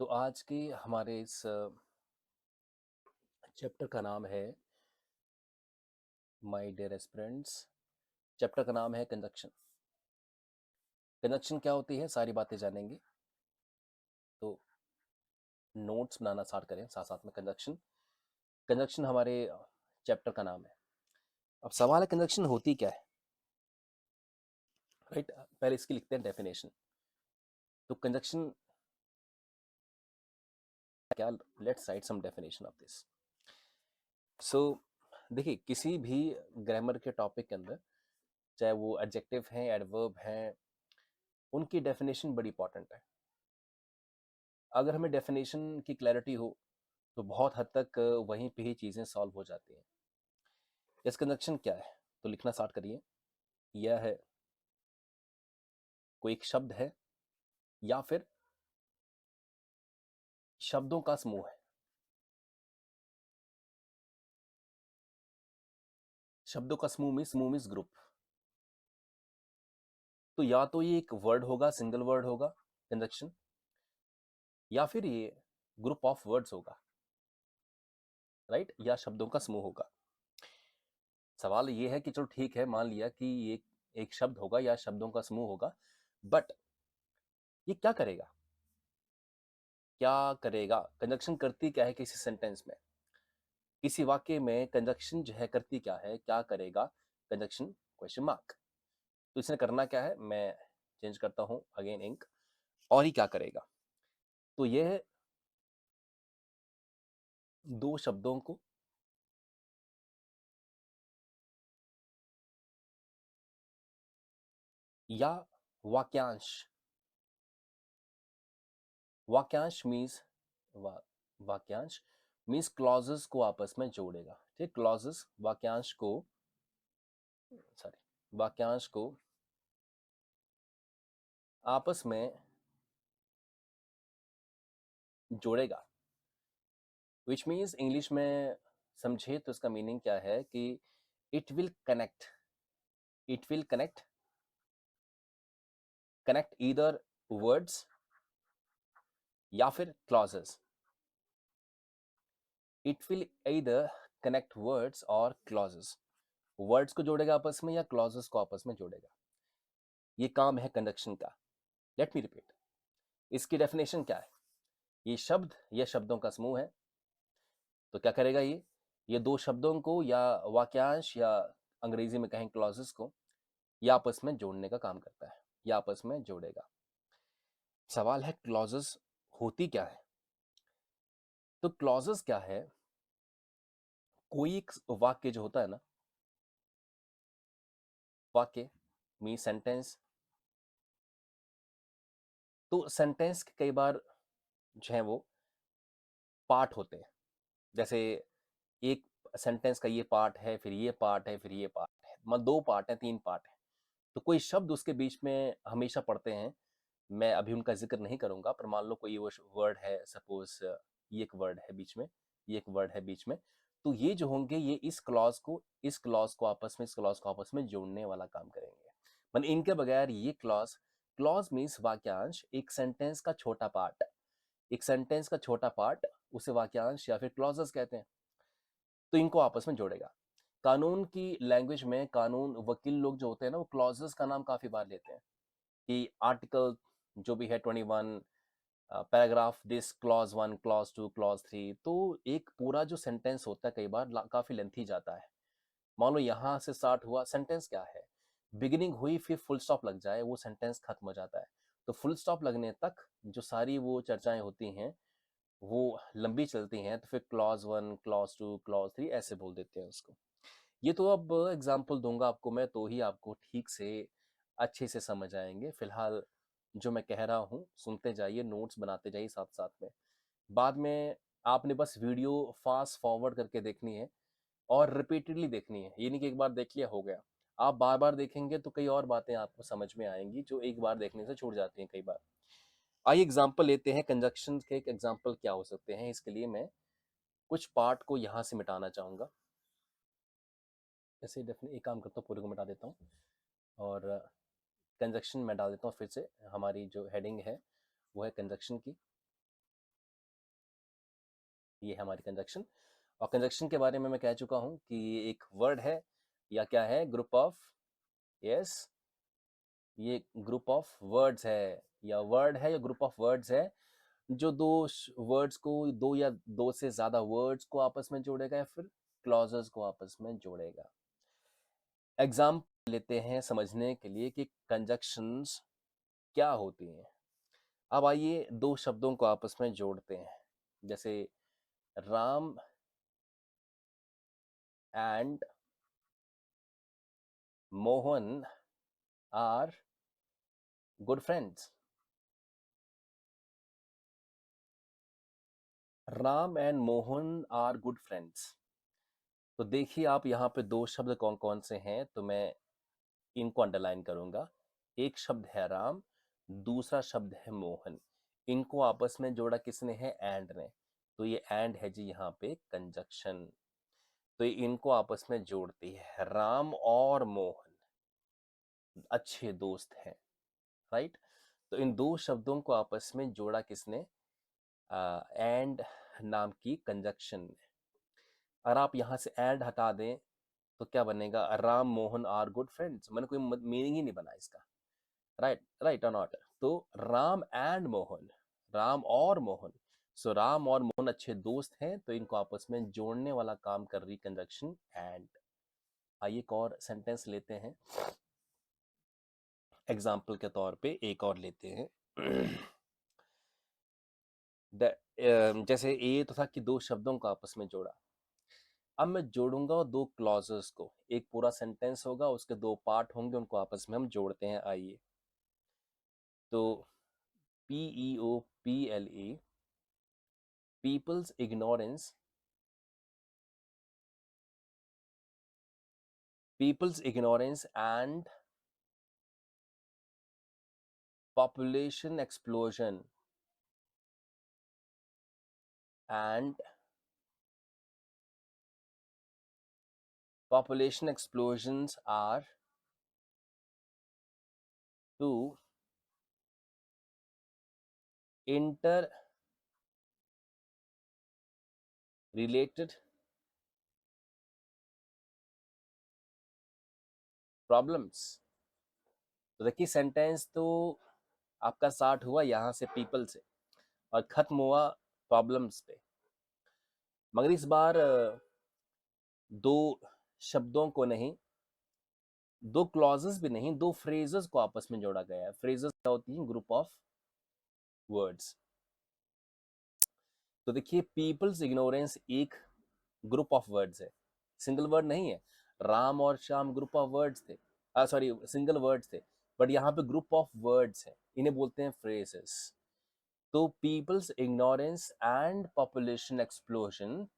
तो आज के हमारे इस चैप्टर का नाम है माय डियर एस्पिरेंट्स। चैप्टर का नाम है कंजक्शन। कंजक्शन क्या होती है, सारी बातें जानेंगे। तो नोट्स बनाना स्टार्ट करें साथ साथ में। कंजक्शन कंजक्शन हमारे चैप्टर का नाम है। अब सवाल है कंजक्शन होती क्या है, राइट? पहले इसकी लिखते हैं डेफिनेशन। तो कंजक्शन क्या, let's write some definition of this. So देखिए, किसी भी ग्रामर के टॉपिक के अंदर, चाहे वो एडजेक्टिव हैं, एडवर्ब हैं, उनकी डेफिनेशन बड़ी इंपॉर्टेंट है। अगर हमें डेफिनेशन की क्लैरिटी हो तो बहुत हद तक वहीं पे ही चीज़ें सॉल्व हो जाती हैं। इस कंजक्शन क्या है, तो लिखना स्टार्ट करिए। यह है कोई एक शब्द है या फिर शब्दों का समूह है। शब्दों का समूह मीन्स ग्रुप। तो या तो ये एक वर्ड होगा, सिंगल वर्ड होगा कंजक्शन, या फिर ये ग्रुप ऑफ वर्ड्स होगा, राइट? या शब्दों का समूह होगा। सवाल ये है कि चलो ठीक है, मान लिया कि ये एक शब्द होगा या शब्दों का समूह होगा, बट ये क्या करेगा? क्या करेगा? कंजक्शन करती क्या है किसी सेंटेंस में, किसी वाक्य में कंजक्शन जो है करती क्या है, क्या करेगा कंजक्शन? Question mark. तो इसने करना क्या है, मैं चेंज करता हूं अगेन इंक। और ही क्या करेगा? तो यह दो शब्दों को या वाक्यांश, वाक्यांश मीन्स वाक्यांश मीन्स क्लॉजेस को आपस में जोड़ेगा। ठीक, क्लॉजेस वाक्यांश को, सॉरी, वाक्यांश को आपस में जोड़ेगा। विच मीन्स इंग्लिश में समझे तो इसका मीनिंग क्या है कि it will connect, it will connect, connect either words या फिर clauses. It will either connect words और क्लॉजेस। वर्ड्स को जोड़ेगा आपस में या क्लॉजेस को आपस में जोड़ेगा। ये काम है कंजक्शन का। लेट मी रिपीट, इसकी डेफिनेशन क्या है? ये शब्द या शब्दों का समूह है। तो क्या करेगा ये दो शब्दों को या वाक्यांश या अंग्रेजी में कहें क्लॉजेस को, या आपस में जोड़ने का काम करता है, या आपस में जोड़ेगा। सवाल है क्लॉजेस होती क्या है? तो क्लॉजेस क्या है? कोई एक वाक्य जो होता है ना, वाक्य मीन सेंटेंस। तो सेंटेंस के कई बार जो है वो पार्ट होते हैं। जैसे एक सेंटेंस का ये पार्ट है, फिर ये पार्ट है, फिर ये पार्ट है, मतलब दो पार्ट है, तीन पार्ट है। तो कोई शब्द उसके बीच में हमेशा पढ़ते हैं। मैं अभी उनका जिक्र नहीं करूंगा, पर मान लो कोई वो वर्ड है, सपोज ये एक वर्ड है बीच में, ये एक वर्ड है बीच में। तो ये जो होंगे ये इस क्लॉज को आपस में, इस क्लॉज को आपस में जोड़ने वाला काम करेंगे। मतलब इनके बगैर ये क्लॉज, क्लॉज मीन्स वाक्यांश, एक सेंटेंस का छोटा पार्ट, एक सेंटेंस का छोटा पार्ट उसे वाक्यांश या फिर क्लॉजेस कहते हैं। तो इनको आपस में जोड़ेगा। कानून की लैंग्वेज में कानून वकील लोग जो होते हैं ना, वो क्लॉजेस का नाम काफी बार लेते हैं कि आर्टिकल जो भी है 21, paragraph this, clause 1, clause 2, clause 3। तो एक पूरा जो सेंटेंस होता है कई बार काफी लेंथी जाता है। मान लो यहाँ से स्टार्ट हुआ सेंटेंस, क्या है, बिगिनिंग हुई, फिर फुल स्टॉप लग जाए, वो सेंटेंस खत्म हो जाता है। तो फुल स्टॉप लगने तक जो सारी वो चर्चाएं होती हैं वो लंबी चलती हैं। तो फिर क्लॉज 1, क्लॉज 2, क्लॉज 3 ऐसे बोल देते हैं उसको। ये तो अब एग्जाम्पल दूंगा आपको मैं, तो ही आपको ठीक से अच्छे से समझ आएंगे। फिलहाल जो मैं कह रहा हूँ सुनते जाइए, नोट्स बनाते जाइए साथ साथ में। बाद में आपने बस वीडियो फास्ट फॉरवर्ड करके देखनी है और रिपीटेडली देखनी है। ये नहीं कि एक बार देख लिया हो गया। आप बार बार देखेंगे तो कई और बातें आपको समझ में आएंगी जो एक बार देखने से छूट जाती हैं कई बार। आइए एग्जाम्पल लेते हैं कंजक्शन के। एक एग्जाम्पल क्या हो सकते हैं, इसके लिए मैं कुछ पार्ट को यहाँ से मिटाना चाहूँगा। जैसे डेफिनेट एक काम करता हूँ, पूरे को मिटा देता हूँ और कंजक्शन में डाल देता हूँ फिर से। हमारी जो हेडिंग है वो है कंजक्शन की। ये है हमारी कंजक्शन। और कंजक्शन के बारे में मैं कह चुका हूं कि ये एक वर्ड है या क्या है, ग्रुप ऑफ, यस, ये ग्रुप ऑफ वर्ड्स है, या वर्ड है या ग्रुप ऑफ वर्ड्स है जो दो वर्ड्स को, दो या दो से ज्यादा वर्ड्स को आपस में जोड़ेगा या फिर क्लॉजेस को आपस में जोड़ेगा। एग्जाम्पल लेते हैं समझने के लिए कि कंजक्शंस क्या होती हैं। अब आइए दो शब्दों को आपस में जोड़ते हैं, जैसे Ram and Mohan are good friends. Ram and Mohan are good friends. तो देखिए आप यहाँ पे दो शब्द कौन कौन से हैं, तो मैं इनको अंडरलाइन करूंगा। एक शब्द है राम, दूसरा शब्द है मोहन। इनको आपस में जोड़ा किसने है, एंड ने। तो ये एंड है जी यहाँ पे कंजक्शन। तो ये इनको आपस में जोड़ती है। राम और मोहन अच्छे दोस्त हैं, राइट। तो इन दो शब्दों को आपस में जोड़ा किसने, एंड नाम की कंजक्शन ने। अगर आप यहाँ से एंड हटा दें तो क्या बनेगा, Ram Mohan are good friends. मैंने कोई मीनिंग ही नहीं बना इसका, राइट, राइट और नॉट। तो राम एंड मोहन, राम और मोहन, सो राम और मोहन अच्छे दोस्त हैं, तो इनको आपस में जोड़ने वाला काम कर रही कंजक्शन एंड। आइए एक और सेंटेंस लेते हैं, एग्जाम्पल के तौर पे एक और लेते हैं। जैसे ये तो था कि दो शब्दों को आपस में जोड़ा। अब मैं जोड़ूंगा दो क्लॉजेस को, एक पूरा सेंटेंस होगा, उसके दो पार्ट होंगे, उनको आपस में हम जोड़ते हैं। आइए, तो PEOPLE, people's ignorance, people's ignorance and population explosion, and population explosions are two interrelated problems। तो देखिए सेंटेंस तो आपका स्टार्ट हुआ यहाँ से पीपल से और खत्म हुआ प्रॉब्लम्स पे, मगर इस बार दो शब्दों को नहीं, दो क्लॉजेस भी नहीं, दो फ्रेजेस को आपस में जोड़ा गया है। फ्रेजेस क्या होती हैं, ग्रुप ऑफ वर्ड्स। तो देखिए पीपल्स इग्नोरेंस एक ग्रुप ऑफ वर्ड्स है, सिंगल वर्ड नहीं है। राम और श्याम ग्रुप ऑफ वर्ड्स थे, सॉरी सिंगल वर्ड्स थे, बट यहाँ पे ग्रुप ऑफ वर्ड्स है, इन्हें बोलते हैं फ्रेजेस। तो people's ignorance and population explosion,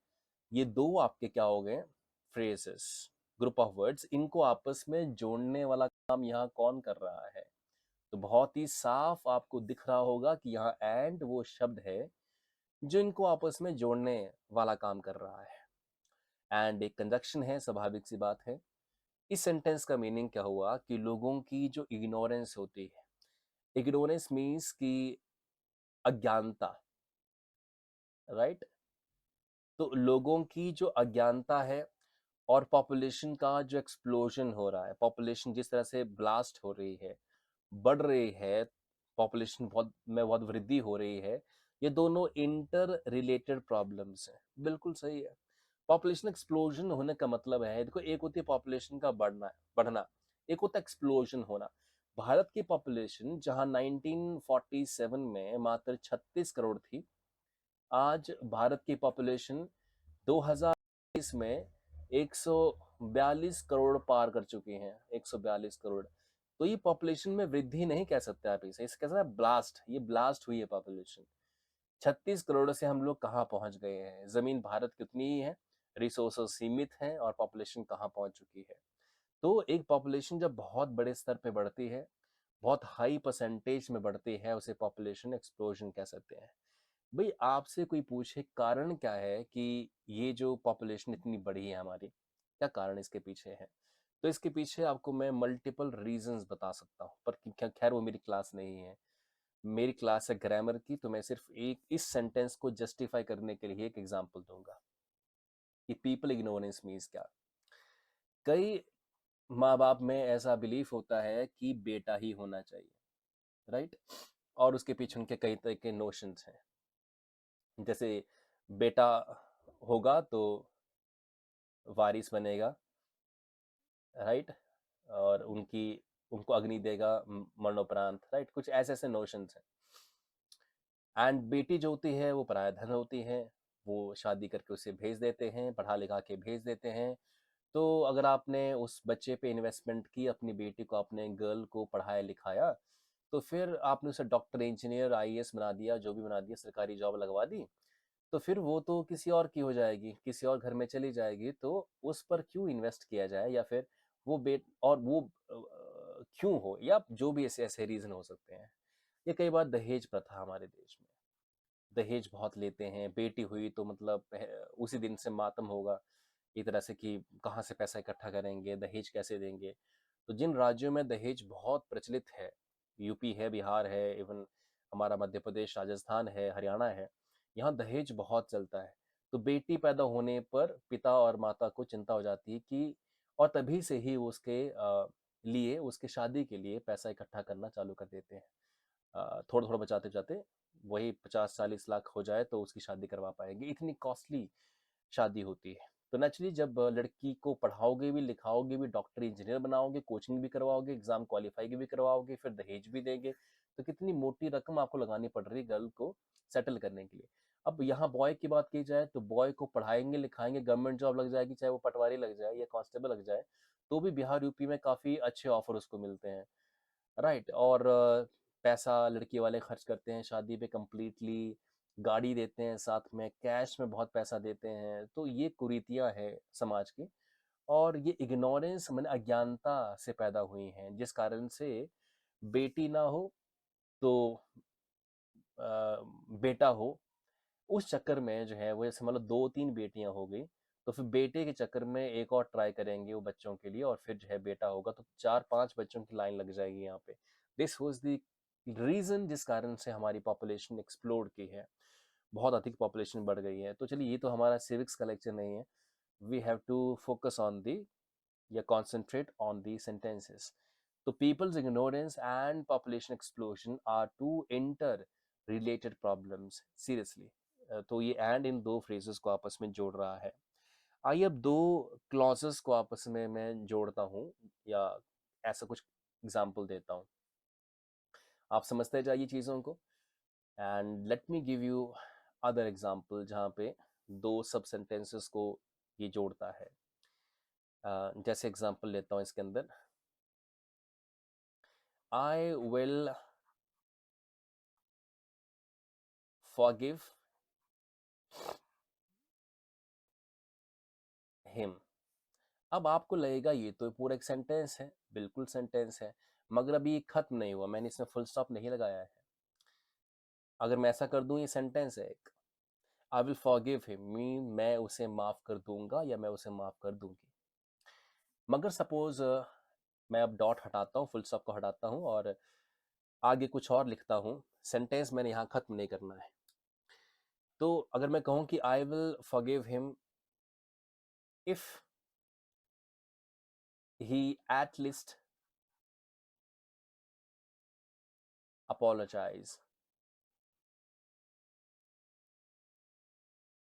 ये दो आपके क्या हो गए, फ्रेजेस, ग्रुप ऑफ वर्ड्स। इनको आपस में जोड़ने वाला काम यहाँ कौन कर रहा है, तो बहुत ही साफ आपको दिख रहा होगा कि यहाँ एंड वो शब्द है जो इनको आपस में जोड़ने वाला काम कर रहा है। एंड एक कंजक्शन है, स्वाभाविक सी बात है। इस सेंटेंस का मीनिंग क्या हुआ कि लोगों की जो इग्नोरेंस होती है, इग्नोरेंस मीन्स की अज्ञानता, राइट। तो लोगों की जो अज्ञानता है और पॉपुलेशन का जो एक्सप्लोजन हो रहा है, पॉपुलेशन जिस तरह से ब्लास्ट हो रही है, बढ़ रही है, पॉपुलेशन बहुत वृद्धि हो रही है, ये दोनों इंटर रिलेटेड प्रॉब्लम्स हैं। बिल्कुल सही है। पॉपुलेशन एक्सप्लोजन होने का मतलब है, देखो एक होती है पॉपुलेशन का बढ़ना, एक होता है एक्सप्लोजन होना। भारत की पॉपुलेशन जहां 1947 में मात्र 36 करोड़ थी, आज भारत की पॉपुलेशन 2020 में 142 करोड़ पार कर चुकी हैं, 142 करोड़। तो ये पॉपुलेशन में वृद्धि नहीं कह सकते आप इसे कह सकते हैं ब्लास्ट, ये ब्लास्ट हुई है पॉपुलेशन। 36 करोड़ से हम लोग कहाँ पहुंच गए हैं, जमीन भारत कितनी ही है, रिसोर्सेस सीमित हैं और पॉपुलेशन कहाँ पहुंच चुकी है। तो एक पॉपुलेशन जब बहुत बड़े स्तर पे बढ़ती है, बहुत हाई परसेंटेज में बढ़ती है, उसे पॉपुलेशन एक्सप्लोजन कह सकते हैं। भाई आपसे कोई पूछे कारण क्या है कि ये जो पॉपुलेशन इतनी बड़ी है हमारी, क्या कारण इसके पीछे है, तो इसके पीछे आपको मैं मल्टीपल रीजंस बता सकता हूँ, पर खैर वो मेरी क्लास नहीं है। मेरी क्लास है ग्रामर की, तो मैं सिर्फ एक इस सेंटेंस को जस्टिफाई करने के लिए एक एग्जांपल दूंगा कि पीपल इग्नोरेंस मीन्स क्या। कई माँ बाप में ऐसा बिलीफ होता है कि बेटा ही होना चाहिए, राइट, और उसके पीछे उनके कई तरह के नोशंस हैं। जैसे बेटा होगा तो वारिस बनेगा, राइट, और उनको अग्नि देगा मरणोपरांत, राइट, कुछ ऐसे ऐसे नोशंस हैं। एंड बेटी जो होती है वो पराया धन होती है, वो शादी करके उसे भेज देते हैं, पढ़ा लिखा के भेज देते हैं। तो अगर आपने उस बच्चे पे इन्वेस्टमेंट की, अपनी बेटी को, अपने गर्ल को पढ़ाया लिखाया, तो फिर आपने उसे डॉक्टर, इंजीनियर, आईएएस बना दिया, जो भी बना दिया, सरकारी जॉब लगवा दी, तो फिर वो तो किसी और की हो जाएगी, किसी और घर में चली जाएगी। तो उस पर क्यों इन्वेस्ट किया जाए, या फिर वो बेट और वो क्यों हो, या जो भी ऐसे ऐसे रीजन हो सकते हैं। ये कई बार दहेज प्रथा हमारे देश में, दहेज बहुत लेते हैं। बेटी हुई तो मतलब उसी दिन से मातम होगा, एक तरह से कि कहाँ से पैसा इकट्ठा करेंगे, दहेज कैसे देंगे। तो जिन राज्यों में दहेज बहुत प्रचलित है, यूपी है, बिहार है, इवन हमारा मध्य प्रदेश, राजस्थान है, हरियाणा है, यहाँ दहेज बहुत चलता है। तो बेटी पैदा होने पर पिता और माता को चिंता हो जाती है कि, और तभी से ही उसके लिए, उसके शादी के लिए पैसा इकट्ठा करना चालू कर देते हैं। थोड़ा थोड़ा बचाते बचाते वही 50-40 लाख हो जाए तो उसकी शादी करवा पाएंगे, इतनी कॉस्टली शादी होती है। तो नेचुरली जब लड़की को पढ़ाओगे भी, लिखाओगे भी, डॉक्टर इंजीनियर बनाओगे, कोचिंग भी करवाओगे, एग्जाम क्वालिफाई भी करवाओगे, फिर दहेज भी देंगे, तो कितनी मोटी रकम आपको लगानी पड़ रही है गर्ल को सेटल करने के लिए। अब यहाँ बॉय की बात की जाए तो बॉय को पढ़ाएंगे लिखाएंगे, गवर्नमेंट जॉब लग जाएगी, चाहे वो पटवारी लग जाए या कांस्टेबल लग जाए, तो भी बिहार यूपी में काफ़ी अच्छे ऑफर उसको मिलते हैं, राइट। और पैसा लड़की वाले खर्च करते हैं शादी पे कम्प्लीटली, गाड़ी देते हैं, साथ में कैश में बहुत पैसा देते हैं। तो ये कुरीतियाँ हैं समाज की, और ये इग्नोरेंस मैंने अज्ञानता से पैदा हुई हैं, जिस कारण से बेटी ना हो तो बेटा हो। उस चक्कर में जो है वो, जैसे मतलब 2-3 बेटियां हो गई, तो फिर बेटे के चक्कर में एक और ट्राई करेंगे वो बच्चों के लिए, और फिर जो है बेटा होगा तो 4-5 बच्चों की लाइन लग जाएगी यहाँ पे। दिस वाज द रीजन जिस कारण से हमारी पॉपुलेशन एक्सप्लोड की है, बहुत अधिक पॉपुलेशन बढ़ गई है। तो चलिए, ये तो हमारा सिविक्स का लेक्चर नहीं है, we have to focus on the या concentrate on the sentences. So people's ignorance and population explosion are two interrelated problems. Seriously. तो ये and इन दो phrases को आपस में जोड़ रहा है। आइए अब दो clauses को आपस में मैं जोड़ता हूँ, या ऐसा कुछ एग्जाम्पल देता हूँ, आप समझते जाइए चीज़ों को। And let me give you other example जहाँ पे दो सब सेंटेंसेस को ये जोड़ता है। जैसे एग्जाम्पल लेता हूँ इसके अंदर, I will forgive him। अब आपको लगेगा ये तो पूरा एक सेंटेंस है, बिल्कुल सेंटेंस है, मगर अभी ये खत्म नहीं हुआ, मैंने इसमें फुल स्टॉप नहीं लगाया है। अगर मैं ऐसा कर दूं, ये सेंटेंस है एक, आई विल फॉरगिव हिम मीन मैं उसे माफ कर दूंगा या मैं उसे माफ कर दूंगी। मगर सपोज मैं अब डॉट हटाता हूँ, फुल स्टॉप को हटाता हूँ, और आगे कुछ और लिखता हूँ, सेंटेंस मैंने यहाँ खत्म नहीं करना है। तो अगर मैं कहूँ कि आई will forgive him if he at least apologize,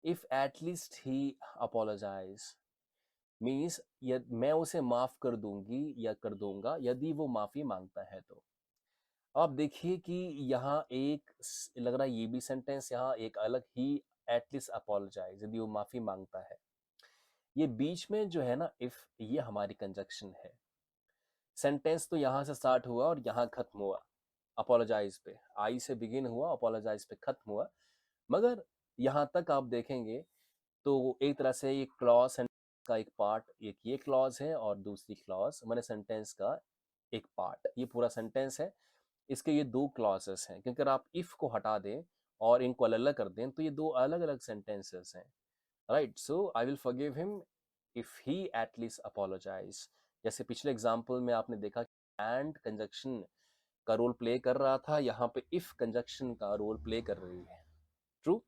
if at least he apologize means मैं उसे माफ कर दूंगी या कर दूंगा यदि वो माफी मांगता है। तो अब देखिए कि यहाँ एक लग रहा है ये भी सेंटेंस, यहाँ एक अलग ही, एटलीस्ट अपोलोजाइज यदि वो माफी मांगता है। ये बीच में जो है ना इफ, ये हमारी कंजक्शन है। सेंटेंस तो यहाँ से स्टार्ट हुआ और यहाँ खत्म हुआ, अपोलोजाइज पे, आई से बिगिन हुआ, अपोलोजाइज पे खत्म हुआ। मगर यहाँ तक आप देखेंगे तो एक तरह से ये क्लॉज का एक पार्ट, एक ये क्लॉज है और दूसरी क्लॉज मैंने सेंटेंस का एक पार्ट, ये पूरा सेंटेंस है, इसके ये दो क्लॉजेस हैं। क्योंकि अगर आप इफ को हटा दें और इनको अलग अलग कर दें तो ये दो अलग अलग सेंटेंसेस हैं, right. So I will forgive him if he at least apologize. जैसे पिछले एग्जाम्पल में आपने देखा एंड कंजक्शन का रोल प्ले कर रहा था, यहाँ पे इफ कंजक्शन का रोल प्ले कर रही है। ट्रू।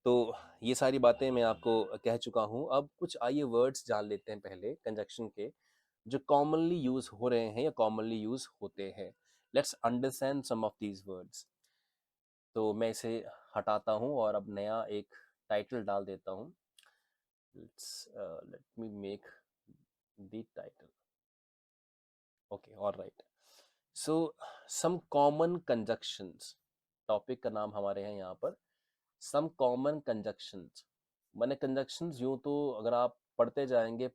तो ये सारी बातें मैं आपको कह चुका हूँ। अब कुछ आइए वर्ड्स जान लेते हैं पहले कंजक्शन के, जो कॉमनली यूज हो रहे हैं या कॉमनली यूज होते हैं। Let's understand some of these words. तो मैं इसे हटाता हूँ और अब नया एक टाइटल डाल देता हूँ। Let me make the title. Okay, alright. So some common conjunctions, topic का नाम हमारे हैं यहाँ पर सम कॉमन कंजक्शंस। माने कंजक्शंस यूं तो अगर आप पढ़ते जाएंगे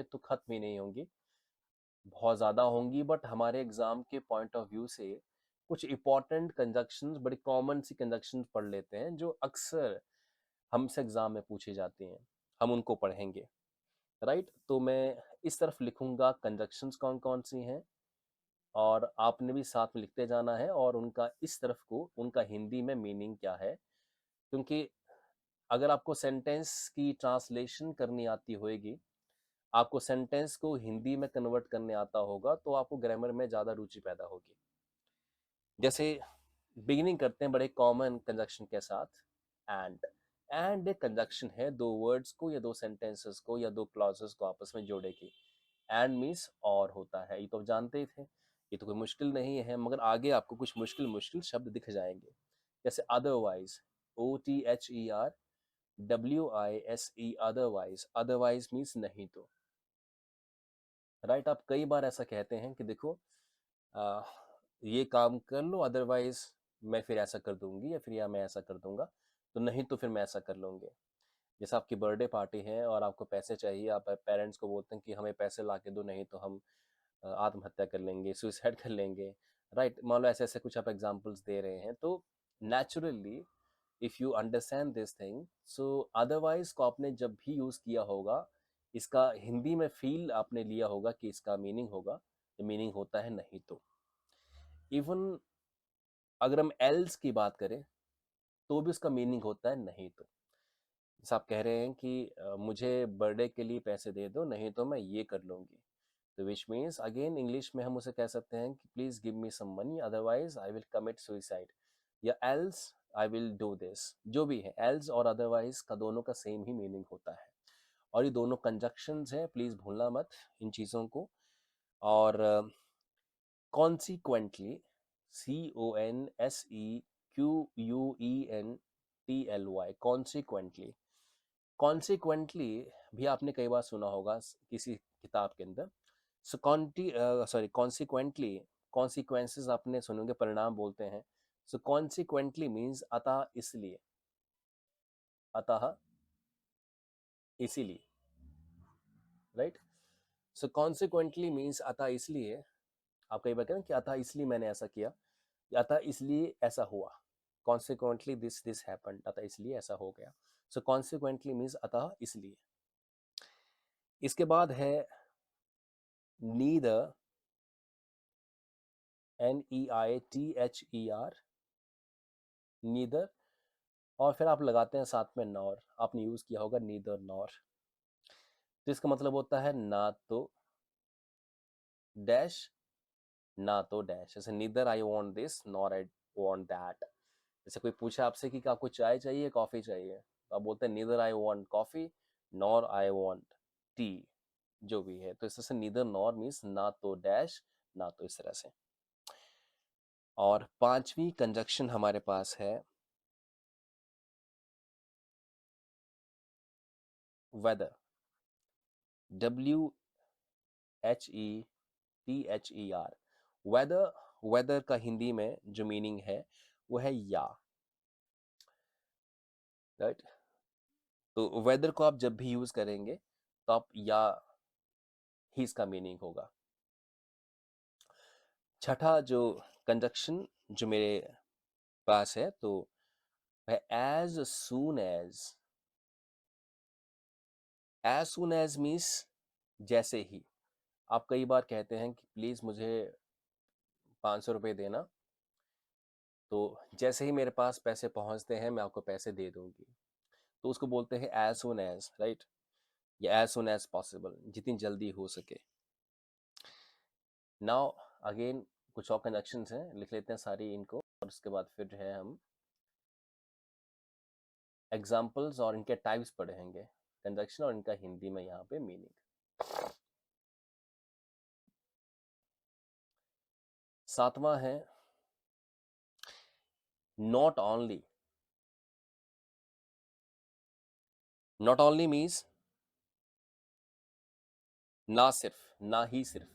तो खत्म ही नहीं होंगी, बहुत ज़्यादा होंगी, बट हमारे एग्जाम के पॉइंट ऑफ व्यू से कुछ इंपॉर्टेंट कंजक्शंस, बड़ी कॉमन सी कंजक्शंस पढ़ लेते हैं जो अक्सर हमसे एग्जाम में पूछी जाती हैं, हम उनको पढ़ेंगे। राइट, तो मैं इस तरफ लिखूंगा कंजक्शंस कौन कौन सी हैं, और आपने भी साथ में लिखते जाना है, और उनका इस तरफ को उनका हिंदी में मीनिंग क्या है। क्योंकि अगर आपको सेंटेंस की ट्रांसलेशन करनी आती होगी, आपको सेंटेंस को हिंदी में कन्वर्ट करने आता होगा, तो आपको ग्रामर में ज़्यादा रुचि पैदा होगी। जैसे बिगिनिंग करते हैं बड़े कॉमन कंजक्शन के साथ, एंड। एंड एक कंजक्शन है, दो वर्ड्स को या दो सेंटेंसेस को या दो क्लॉजेस को आपस में जोड़ेगी। एंड मीन्स और होता है, ये तो आप जानते ही थे, ये तो कोई मुश्किल नहीं है, मगर आगे आपको कुछ मुश्किल मुश्किल शब्द दिख जाएंगे। जैसे otherwise, OTHERWISE, otherwise, otherwise means नहीं तो। राइट, आप कई बार ऐसा कहते हैं कि देखो आ, ये काम कर लो, अदरवाइज मैं फिर ऐसा कर दूंगी, या फिर या मैं ऐसा कर दूंगा, तो नहीं तो फिर मैं ऐसा कर लूंगी। जैसे आपकी बर्थडे पार्टी है और आपको पैसे चाहिए, आप पेरेंट्स को बोलते हैं कि हमें पैसे ला के दो, नहीं तो हम आत्महत्या कर लेंगे, सुसाइड कर लेंगे। राइट, मान लो ऐसे ऐसे कुछ आप एग्जांपल्स दे रहे हैं, तो naturally if you understand this thing, so otherwise को आपने जब भी यूज़ किया होगा, इसका हिंदी में फील आपने लिया होगा कि इसका मीनिंग होगा, मीनिंग होता है नहीं तो। इवन अगर हम एल्स की बात करें, तो भी उसका मीनिंग होता है नहीं तो। जैसे आप कह रहे हैं कि मुझे बर्थडे के लिए पैसे दे दो, नहीं तो मैं ये कर लूँगी, तो विच मीन्स अगेन इंग्लिश में हम उसे कह सकते हैं कि please give me some money, otherwise I will commit suicide, या else I will do this. जो भी है, एल्स और अदरवाइज का दोनों का सेम ही मीनिंग होता है, और ये दोनों कंजक्शंस हैं, प्लीज़ भूलना मत इन चीज़ों को। और कॉन्सिक्वेंटली, CONSEQUENTLY, कॉन्सिक्वेंटली। कॉन्सिक्वेंटली भी आपने कई बार सुना होगा किसी किताब के अंदर। सो कॉन्सिक्वेंटली, कॉन्सिक्वेंसेस आपने सुने होंगे, परिणाम बोलते हैं। सो कॉन्सिक्वेंटली मीन्स अतः इसलिए, अतः इसीलिए। राइट, सो कॉन्सिक्वेंटली मीन्स अतः इसलिए। आप कई बार कहें कि अतः इसलिए मैंने ऐसा किया, या अतः इसलिए ऐसा हुआ, कॉन्सिक्वेंटली दिस दिस हैपेंड, अतः इसलिए ऐसा हो गया। सो कॉन्सिक्वेंटली मीन्स अतः इसलिए। इसके बाद है नीदर, NEITHER, नीदर, और फिर आप लगाते हैं साथ में नॉर, आपने यूज किया होगा नीदर नॉर। तो इसका मतलब होता है ना तो डैश, ना तो डैश। जैसे neither I want this nor I want that. जैसे कोई पूछा आपसे कि आपको चाय चाहिए कॉफी चाहिए, तो आप बोलते हैं neither I want coffee nor I want T, जो भी है। तो इस तरह से नीदर नॉर मीन्स ना तो डैश, ना तो, इस तरह से। और पांचवी कंजक्शन हमारे पास है वेदर, WHETHER, वेदर। वेदर का हिंदी में जो मीनिंग है वो है या। राइट, तो वेदर को आप जब भी यूज करेंगे तो आप या ही इसका मीनिंग होगा। छठा जो कंजक्शन जो मेरे पास है, तो है as soon as. As soon as means जैसे ही। आप कई बार कहते हैं कि प्लीज मुझे 500 रुपये देना, तो जैसे ही मेरे पास पैसे पहुंचते हैं मैं आपको पैसे दे दूंगी, तो उसको बोलते हैं एज सुन एज। राइट, या एज सुन एज पॉसिबल, जितनी जल्दी हो सके। नाउ अगेन कुछ और कंजक्शंस हैं, लिख लेते हैं सारी इनको, और उसके बाद फिर जो है हम एग्जाम्पल्स और इनके टाइप्स पढ़ेंगे, कंजक्शन और इनका हिंदी में यहाँ पे मीनिंग। सातवां है not only. Not only means ना सिर्फ, ना ही सिर्फ।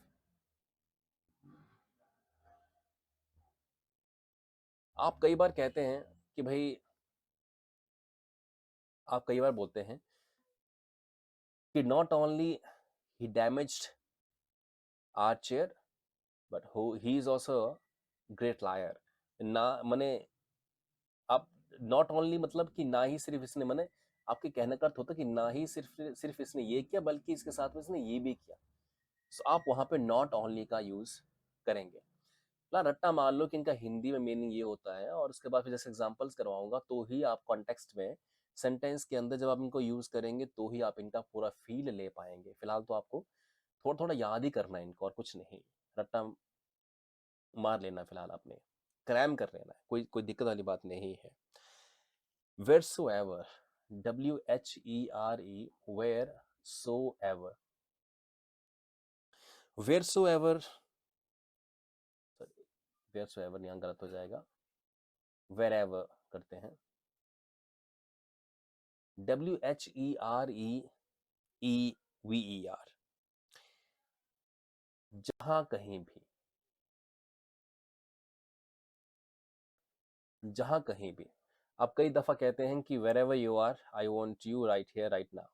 आप कई बार कहते हैं कि भाई, आप कई बार बोलते हैं कि not only he damaged our chair but he is also great liar. ना मने, आप नॉट ओनली मतलब कि ना ही सिर्फ इसने, मने आपके कहने का अर्थ होता है कि ना ही सिर्फ सिर्फ इसने ये किया, बल्कि इसके साथ में इसने ये भी किया। सो आप वहां पे नॉट ओनली का यूज करेंगे। ला रट्टा मान लो कि इनका हिंदी में मीनिंग ये होता है, और उसके बाद फिर जैसे एग्जांपल्स करवाऊंगा तो ही आप कॉन्टेक्स्ट में, सेंटेंस के अंदर जब आप इनको यूज करेंगे तो ही आप इनका पूरा फील ले पाएंगे। फिलहाल तो आपको थोड़ा थोड़ा याद ही करना है इनको, और कुछ नहीं, रट्टा मार लेना फिलहाल आपने, क्रैम कर लेना है, कोई कोई दिक्कत वाली बात नहीं है। wheresoever, WHERE, wheresoever, wheresoever, sorry, wheresoever यहाँ गलत हो जाएगा, wherever करते हैं, WHEREEVER, जहां कहीं भी, जहां कहीं भी। आप कई दफा कहते हैं कि wherever you are, I want you right here right now,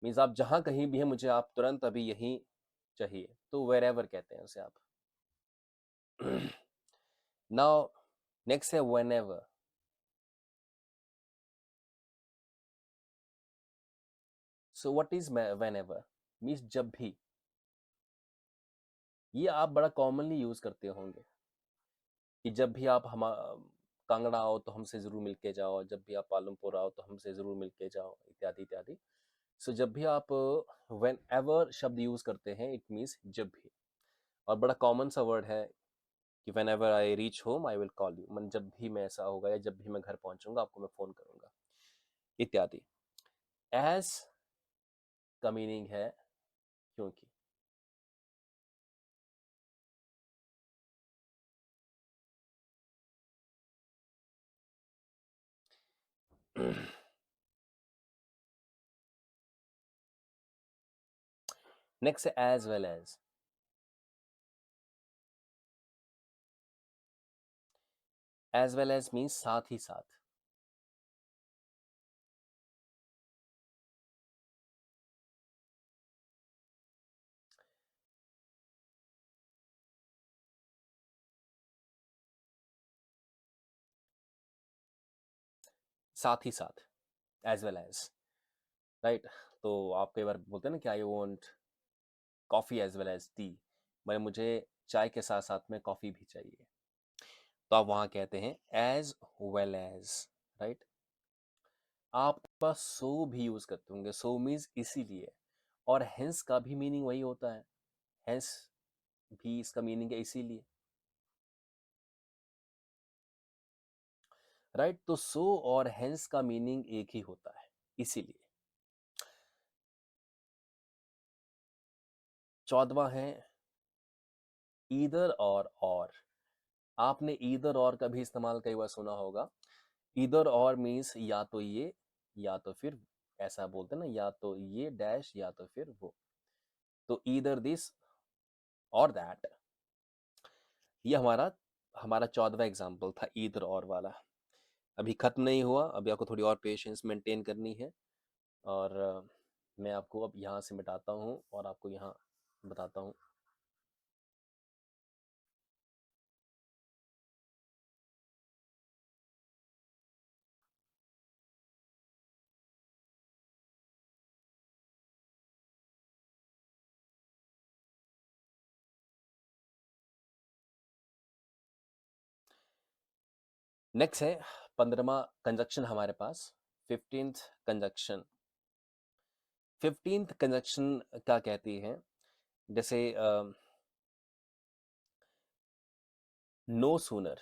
means आप जहां कहीं भी हैं, मुझे आप तुरंत अभी यहीं चाहिए, तो wherever कहते हैं उसे आप। नाउ नेक्स्ट है whenever। So what is whenever, means जब भी। ये आप बड़ा कॉमनली यूज करते होंगे कि जब भी आप हम कांगड़ा आओ तो हमसे ज़रूर मिल के जाओ, जब भी आप पालमपुर आओ तो हमसे ज़रूर मिल के जाओ, इत्यादि इत्यादि। सो जब भी आप वेन एवर शब्द यूज़ करते हैं, इट मीन्स जब भी। और बड़ा कॉमन सा वर्ड है कि when ever I reach home I will call you, मन जब भी मैं ऐसा होगा या जब भी मैं घर पहुंचूंगा आपको मैं फ़ोन करूंगा, इत्यादि। एज का मीनिंग है क्योंकि। नेक्स्ट है as well as. As well as means साथ ही साथ। साथ ही साथ, एज वेल एज, राइट। तो आप कई बार बोलते हैं ना कि I want coffee as well as tea, मैं मुझे चाय के साथ साथ में कॉफ़ी भी चाहिए, तो आप वहाँ कहते हैं एज वेल एज, राइट। आप पास सो भी यूज़ करते होंगे, सो मीन्स इसीलिए, और हेंस का भी मीनिंग वही होता है, हेंस भी इसका मीनिंग है इसीलिए, राइट। तो सो और हेंस का मीनिंग एक ही होता है, इसीलिए। 14वां है ईदर और। आपने ईदर और का भी इस्तेमाल कई बार सुना होगा। ईदर और मीन्स या तो ये या तो फिर, ऐसा बोलते हैं ना, या तो ये डैश या तो फिर वो। तो ईदर दिस और दैट, ये हमारा हमारा 14वां एग्जाम्पल था ईदर और वाला। अभी खत्म नहीं हुआ, अभी आपको थोड़ी और पेशेंस मेंटेन करनी है, और मैं आपको अब यहाँ से मिटाता हूँ और आपको यहाँ बताता हूँ। नेक्स्ट है 15वां कंजक्शन हमारे पास, 15th कंजक्शन। 15th कंजक्शन क्या कहती है, जैसे नो सूनर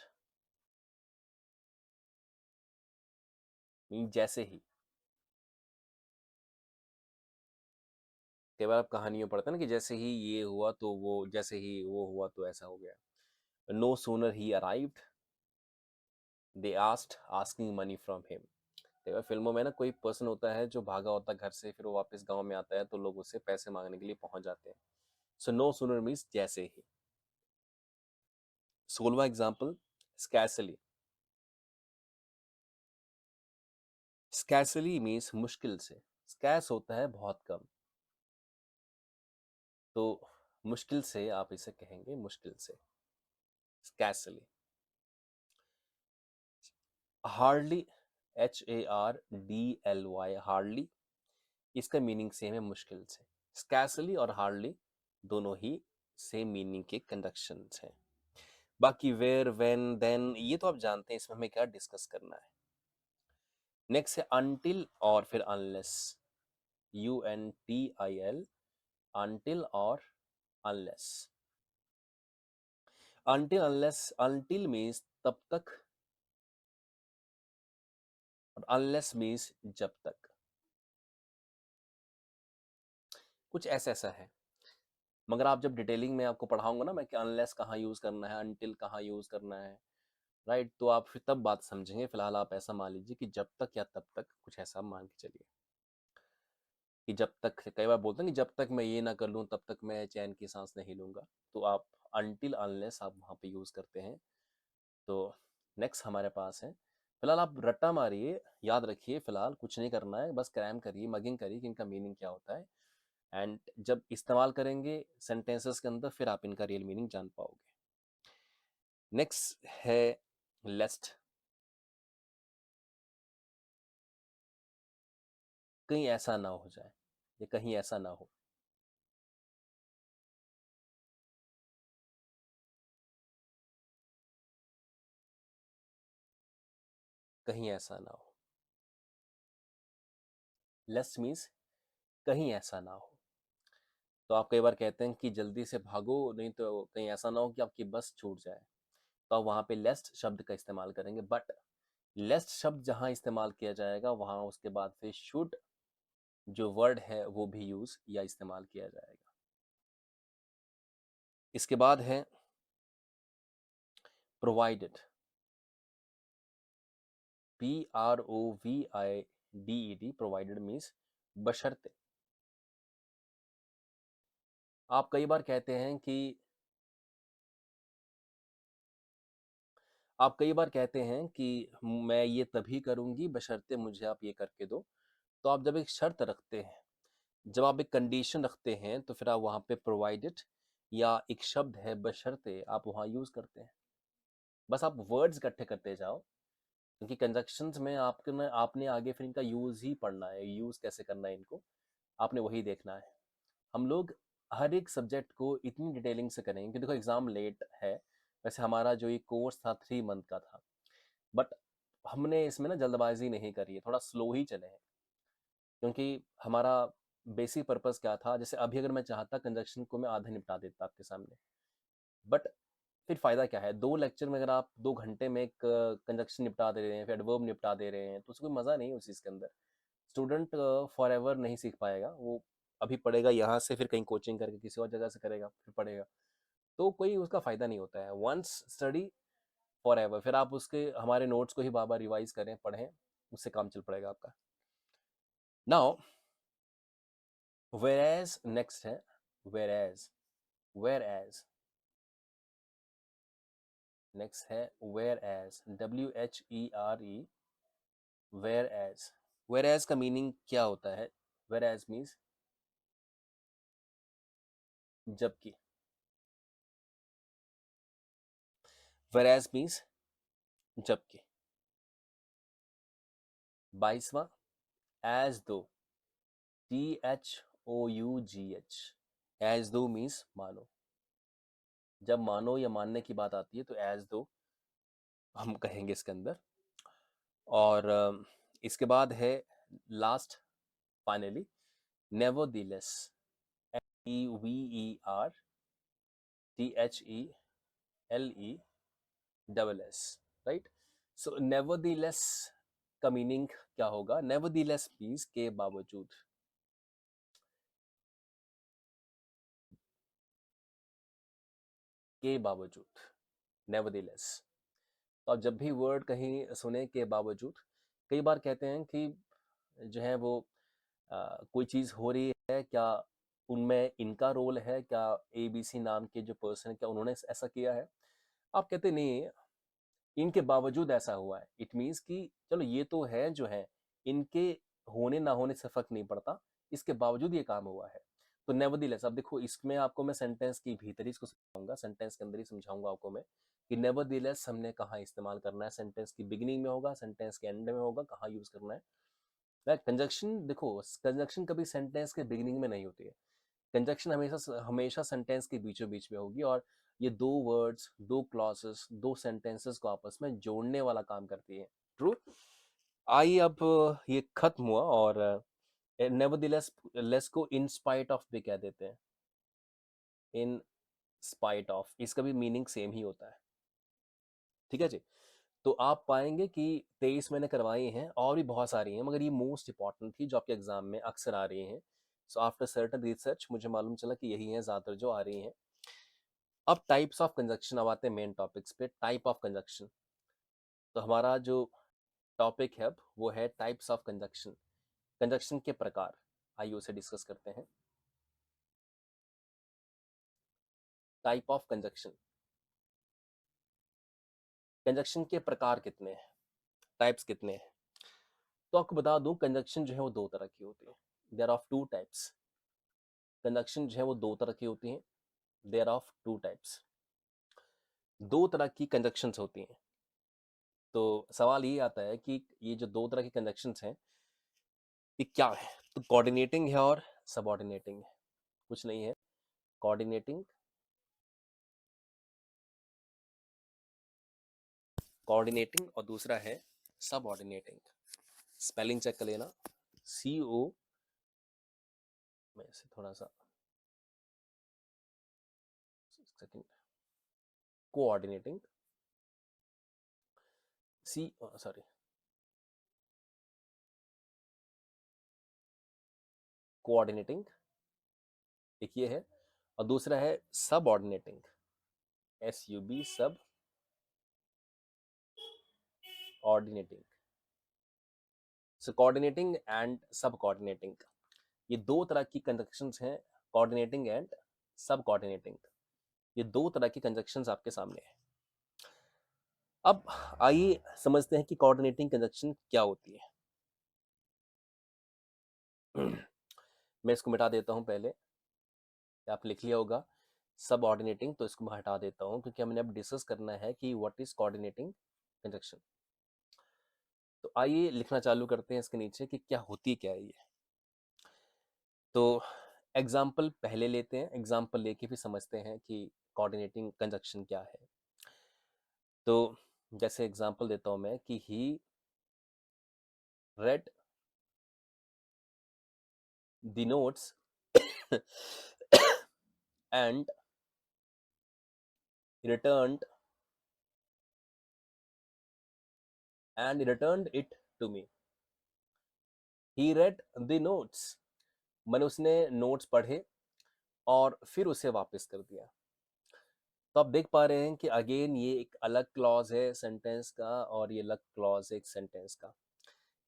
मीन जैसे ही। कई बार आप कहानियों पढ़ते हैं ना कि जैसे ही ये हुआ तो वो, जैसे ही वो हुआ तो ऐसा हो गया। No sooner he arrived they asked asking money from him. कई बार फिल्मों में ना कोई पर्सन होता है जो भागा होता है घर से, फिर वो वापस गांव में आता है तो लोग उससे पैसे मांगने के लिए पहुंच जाते हैं। सो नो सूनर मीन्स जैसे ही। 16वां एग्जाम्पल, स्कैसली। स्कैसली मीन्स मुश्किल से। स्कैस होता है बहुत कम, तो मुश्किल से आप इसे कहेंगे, मुश्किल से, स्कैसली। हार्डली, HARDLY, हार्डली, इसका मीनिंग सेम है, मुश्किल से। स्कैसली और हार्डली दोनों ही सेम मीनिंग के कंजक्शंस हैं। बाकी वेयर, व्हेन, देन ये तो आप जानते हैं, इसमें हमें क्या डिस्कस करना है। नेक्स्ट है अनटिल और फिर अनलेस, UNTIL, अनटिल और unless. Until unless, until means तब तक और अनलेस मीन्स जब तक। कुछ ऐसा ऐसा है, मगर आप जब डिटेलिंग में आपको पढ़ाऊंगा ना मैं कि अनलेस कहाँ यूज करना है, अनटिल कहाँ यूज करना है, राइट, तो आप फिर तब बात समझेंगे। फिलहाल आप ऐसा मान लीजिए कि जब तक या तब तक, कुछ ऐसा मान के चलिए कि जब तक। कई बार बोलते हैं कि जब तक मैं ये ना कर लूँ तब तक मैं चैन की सांस नहीं लूंगा, तो आप अनटिल अनलेस आप वहाँ पे यूज करते हैं। तो नेक्स्ट हमारे पास है, फिलहाल आप रट्टा मारिए, याद रखिए, फिलहाल कुछ नहीं करना है, बस क्रैम करिए, मगिंग करिए कि इनका मीनिंग क्या होता है, एंड जब इस्तेमाल करेंगे सेंटेंसेस के अंदर फिर आप इनका रियल मीनिंग जान पाओगे। नेक्स्ट है लेस्ट। कहीं ऐसा ना हो जाए, ये कहीं ऐसा ना हो, कहीं ऐसा ना हो। लेस्ट मीन्स कहीं ऐसा ना हो। तो आप कई बार कहते हैं कि जल्दी से भागो, नहीं तो कहीं ऐसा ना हो कि आपकी बस छूट जाए, तो आप वहां पे लेस्ट शब्द का इस्तेमाल करेंगे। बट लेस्ट शब्द जहां इस्तेमाल किया जाएगा वहां उसके बाद फिर शुड जो वर्ड है वो भी यूज या इस्तेमाल किया जाएगा। इसके बाद है प्रोवाइडेड, PROVIDED, प्रोवाइडेड मीन्स बशर्ते। आप कई बार कहते हैं कि, आप कई बार कहते हैं कि मैं ये तभी करूंगी बशर्ते मुझे आप ये करके दो। तो आप जब एक शर्त रखते हैं, जब आप एक कंडीशन रखते हैं, तो फिर आप वहां पे प्रोवाइडेड या एक शब्द है बशर्ते आप वहां यूज करते हैं। बस आप वर्ड्स इकट्ठे करते जाओ, क्योंकि कंजक्शंस में आपके आपने आगे फिर इनका यूज ही पढ़ना है, यूज कैसे करना है इनको आपने वही देखना है। हम लोग हर एक सब्जेक्ट को इतनी डिटेलिंग से करेंगे कि देखो एग्जाम लेट है, वैसे हमारा जो ये कोर्स था 3 मंथ का था, बट हमने इसमें ना जल्दबाजी नहीं करी है, थोड़ा स्लो ही चले हैं, क्योंकि हमारा बेसिक पर्पस क्या था। जैसे अभी अगर मैं चाहता कंजक्शन को मैं आधा निपटा देता आपके सामने, बट फिर फायदा क्या है, 2 लेक्चर में अगर आप 2 घंटे में एक कंजक्शन निपटा दे रहे हैं, फिर एडवर्ब निपटा दे रहे हैं, तो उसको कोई मजा नहीं है उस चीज के अंदर। स्टूडेंट फॉर एवर नहीं सीख पाएगा, वो अभी पढ़ेगा यहाँ से, फिर कहीं कोचिंग करके किसी और जगह से करेगा, फिर पढ़ेगा, तो कोई उसका फायदा नहीं होता है। वंस स्टडी फॉर एवर, फिर आप उसके हमारे नोट्स को ही बार बार रिवाइज करें, पढ़ें, उससे काम चल पड़ेगा आपका। नाउ whereas, नेक्स्ट है whereas, whereas, नेक्स्ट है whereas, WHERE, whereas। whereas का मीनिंग क्या होता है? whereas मीन्स जबकि, whereas मीन्स जबकि। 22वां, as though, THOUGH, as though means मानो। जब मानो या मानने की बात आती है तो as though हम कहेंगे इसके अंदर। और इसके बाद है last, finally, nevertheless, EVERTHELESS, double S, right? So nevertheless का मीनिंग क्या होगा? नेवरदीलेस मींस के बावजूद, के बावजूद, नेवरदीलेस। तो आप जब भी वर्ड कहीं सुने के बावजूद, कई बार कहते हैं कि जो है वो कोई चीज़ हो रही है, क्या उनमें इनका रोल है, क्या ABC नाम के जो पर्सन है क्या उन्होंने ऐसा किया है? आप कहते नहीं, इनके बावजूद ऐसा हुआ है। इट मीन्स कि चलो ये तो है जो है, इनके होने ना होने से फर्क नहीं पड़ता, इसके बावजूद ये काम हुआ है। तो नेवरदीलेस, अब देखो इसमें आपको मैं सेंटेंस की भीतर ही इसको समझाऊंगा, सेंटेंस के अंदर ही समझाऊंगा आपको मैं कि नेवरदीलेस हमने कहाँ इस्तेमाल करना है। सेंटेंस की बिगिनिंग में होगा, सेंटेंस के एंड में होगा, कहाँ यूज करना है। कंजक्शन देखो, कंजक्शन कभी सेंटेंस के बिगिनिंग में नहीं होती है। कंजक्शन हमेशा हमेशा सेंटेंस के बीचों बीच में होगी, और ये दो वर्ड्स, दो क्लॉजेस, दो सेंटेंसेस को आपस में जोड़ने वाला काम करती है। ट्रू। आइए अब ये खत्म हुआ, और नेवरदीलेस लेस को इन स्पाइट ऑफ भी कह देते हैं। इन स्पाइट ऑफ, इसका भी मीनिंग सेम ही होता है। ठीक है जी। तो आप पाएंगे कि 23 मैंने करवाई हैं, और भी बहुत सारी हैं, मगर ये मोस्ट इंपॉर्टेंट थी जो आपके एग्जाम में अक्सर आ रही हैं। सो आफ्टर सर्टन रिसर्च मुझे मालूम चला कि यही हैं ज़्यादातर जो आ रही हैं। अब टाइप्स ऑफ कंजक्शन, अब आते हैं मेन टॉपिक्स पे। टाइप ऑफ कंजक्शन, तो हमारा जो टॉपिक है अब वो है टाइप्स ऑफ कंजक्शन, कंजक्शन के प्रकार। आइए उसे डिस्कस करते हैं। टाइप ऑफ कंजक्शन, कंजक्शन के प्रकार कितने हैं, टाइप्स कितने हैं? तो आपको बता दूं, कंजक्शन जो है वो दो तरह की होती है। There of two types. Conjunction जो है वो दो तरह की होती हैं। देयर ऑफ टू टाइप्स, दो तरह की कंजक्शंस होती हैं। तो सवाल ये आता है कि ये जो दो तरह की कंजक्शंस हैं ये क्या है? तो कोऑर्डिनेटिंग है और सबऑर्डिनेटिंग है। कुछ नहीं है, कोऑर्डिनेटिंग, कोऑर्डिनेटिंग और दूसरा है सबऑर्डिनेटिंग। स्पेलिंग चेक कर लेना, CO, मैं इसे थोड़ा सा सेकंड, कोऑर्डिनेटिंग, सी सॉरी, कोऑर्डिनेटिंग एक ये है, और दूसरा है सबऑर्डिनेटिंग, SUB, सब ऑर्डिनेटिंग। सो कोऑर्डिनेटिंग एंड सब कोऑर्डिनेटिंग, ये दो तरह की कंजक्शंस हैं, कोऑर्डिनेटिंग एंड सब कोऑर्डिनेटिंग। ये दो तरह की कंजक्शंस आपके सामने है। अब आइए समझते हैं कि कोऑर्डिनेटिंग कंजक्शन क्या होती है। मैं इसको मिटा देता हूं पहले, आप लिख लिया होगा सब ऑर्डिनेटिंग, तो इसको मैं हटा देता हूं क्योंकि हमने अब डिस्कस करना है कि व्हाट इज कोऑर्डिनेटिंग कंजक्शन। तो आइए लिखना चालू करते हैं इसके नीचे कि क्या होती क्या है ये। तो एग्जाम्पल पहले लेते हैं, एग्जाम्पल लेके फिर समझते हैं कि कोऑर्डिनेटिंग कंजक्शन क्या है। तो जैसे एग्जाम्पल देता हूं मैं कि he read the notes and returned returned it to me. He read the notes, मैंने उसने नोट्स पढ़े और फिर उसे वापस कर दिया। तो आप देख पा रहे हैं कि अगेन ये एक अलग क्लॉज है सेंटेंस का, और ये अलग क्लॉज है एक सेंटेंस का।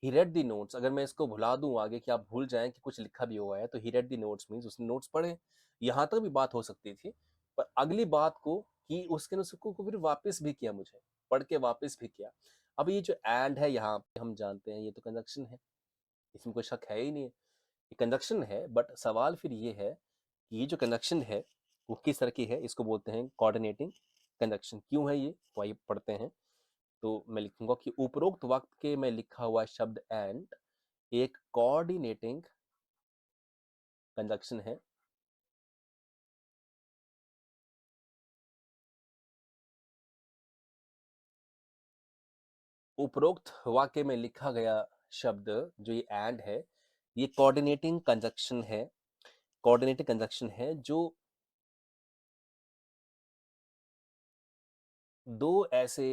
ही रेड दी नोट्स, अगर मैं इसको भुला दूं आगे कि आप भूल जाएं कि कुछ लिखा भी हुआ है, तो ही रेड दी नोट्स मीन्स उसने नोट्स पढ़े। यहाँ तक भी बात हो सकती थी, पर अगली बात को कि उसके उसको फिर वापस भी किया, मुझे पढ़ के वापस भी किया। अब ये जो एंड है यहाँ पे हम जानते हैं ये तो कंजक्शन है, इसमें कोई शक है ही नहीं है, ये कंजक्शन है। बट सवाल फिर ये है कि ये जो कंजक्शन है वो किस तरह की है, इसको बोलते हैं कोऑर्डिनेटिंग कंजक्शन। क्यों है ये, तो आइए पढ़ते हैं। तो मैं लिखूंगा कि उपरोक्त वाक्य में लिखा हुआ शब्द एंड एक कोऑर्डिनेटिंग कंजक्शन है। उपरोक्त वाक्य में लिखा गया शब्द जो ये एंड है, ये कोऑर्डिनेटिंग कंजक्शन है। कोऑर्डिनेटिंग कंजक्शन है जो दो ऐसे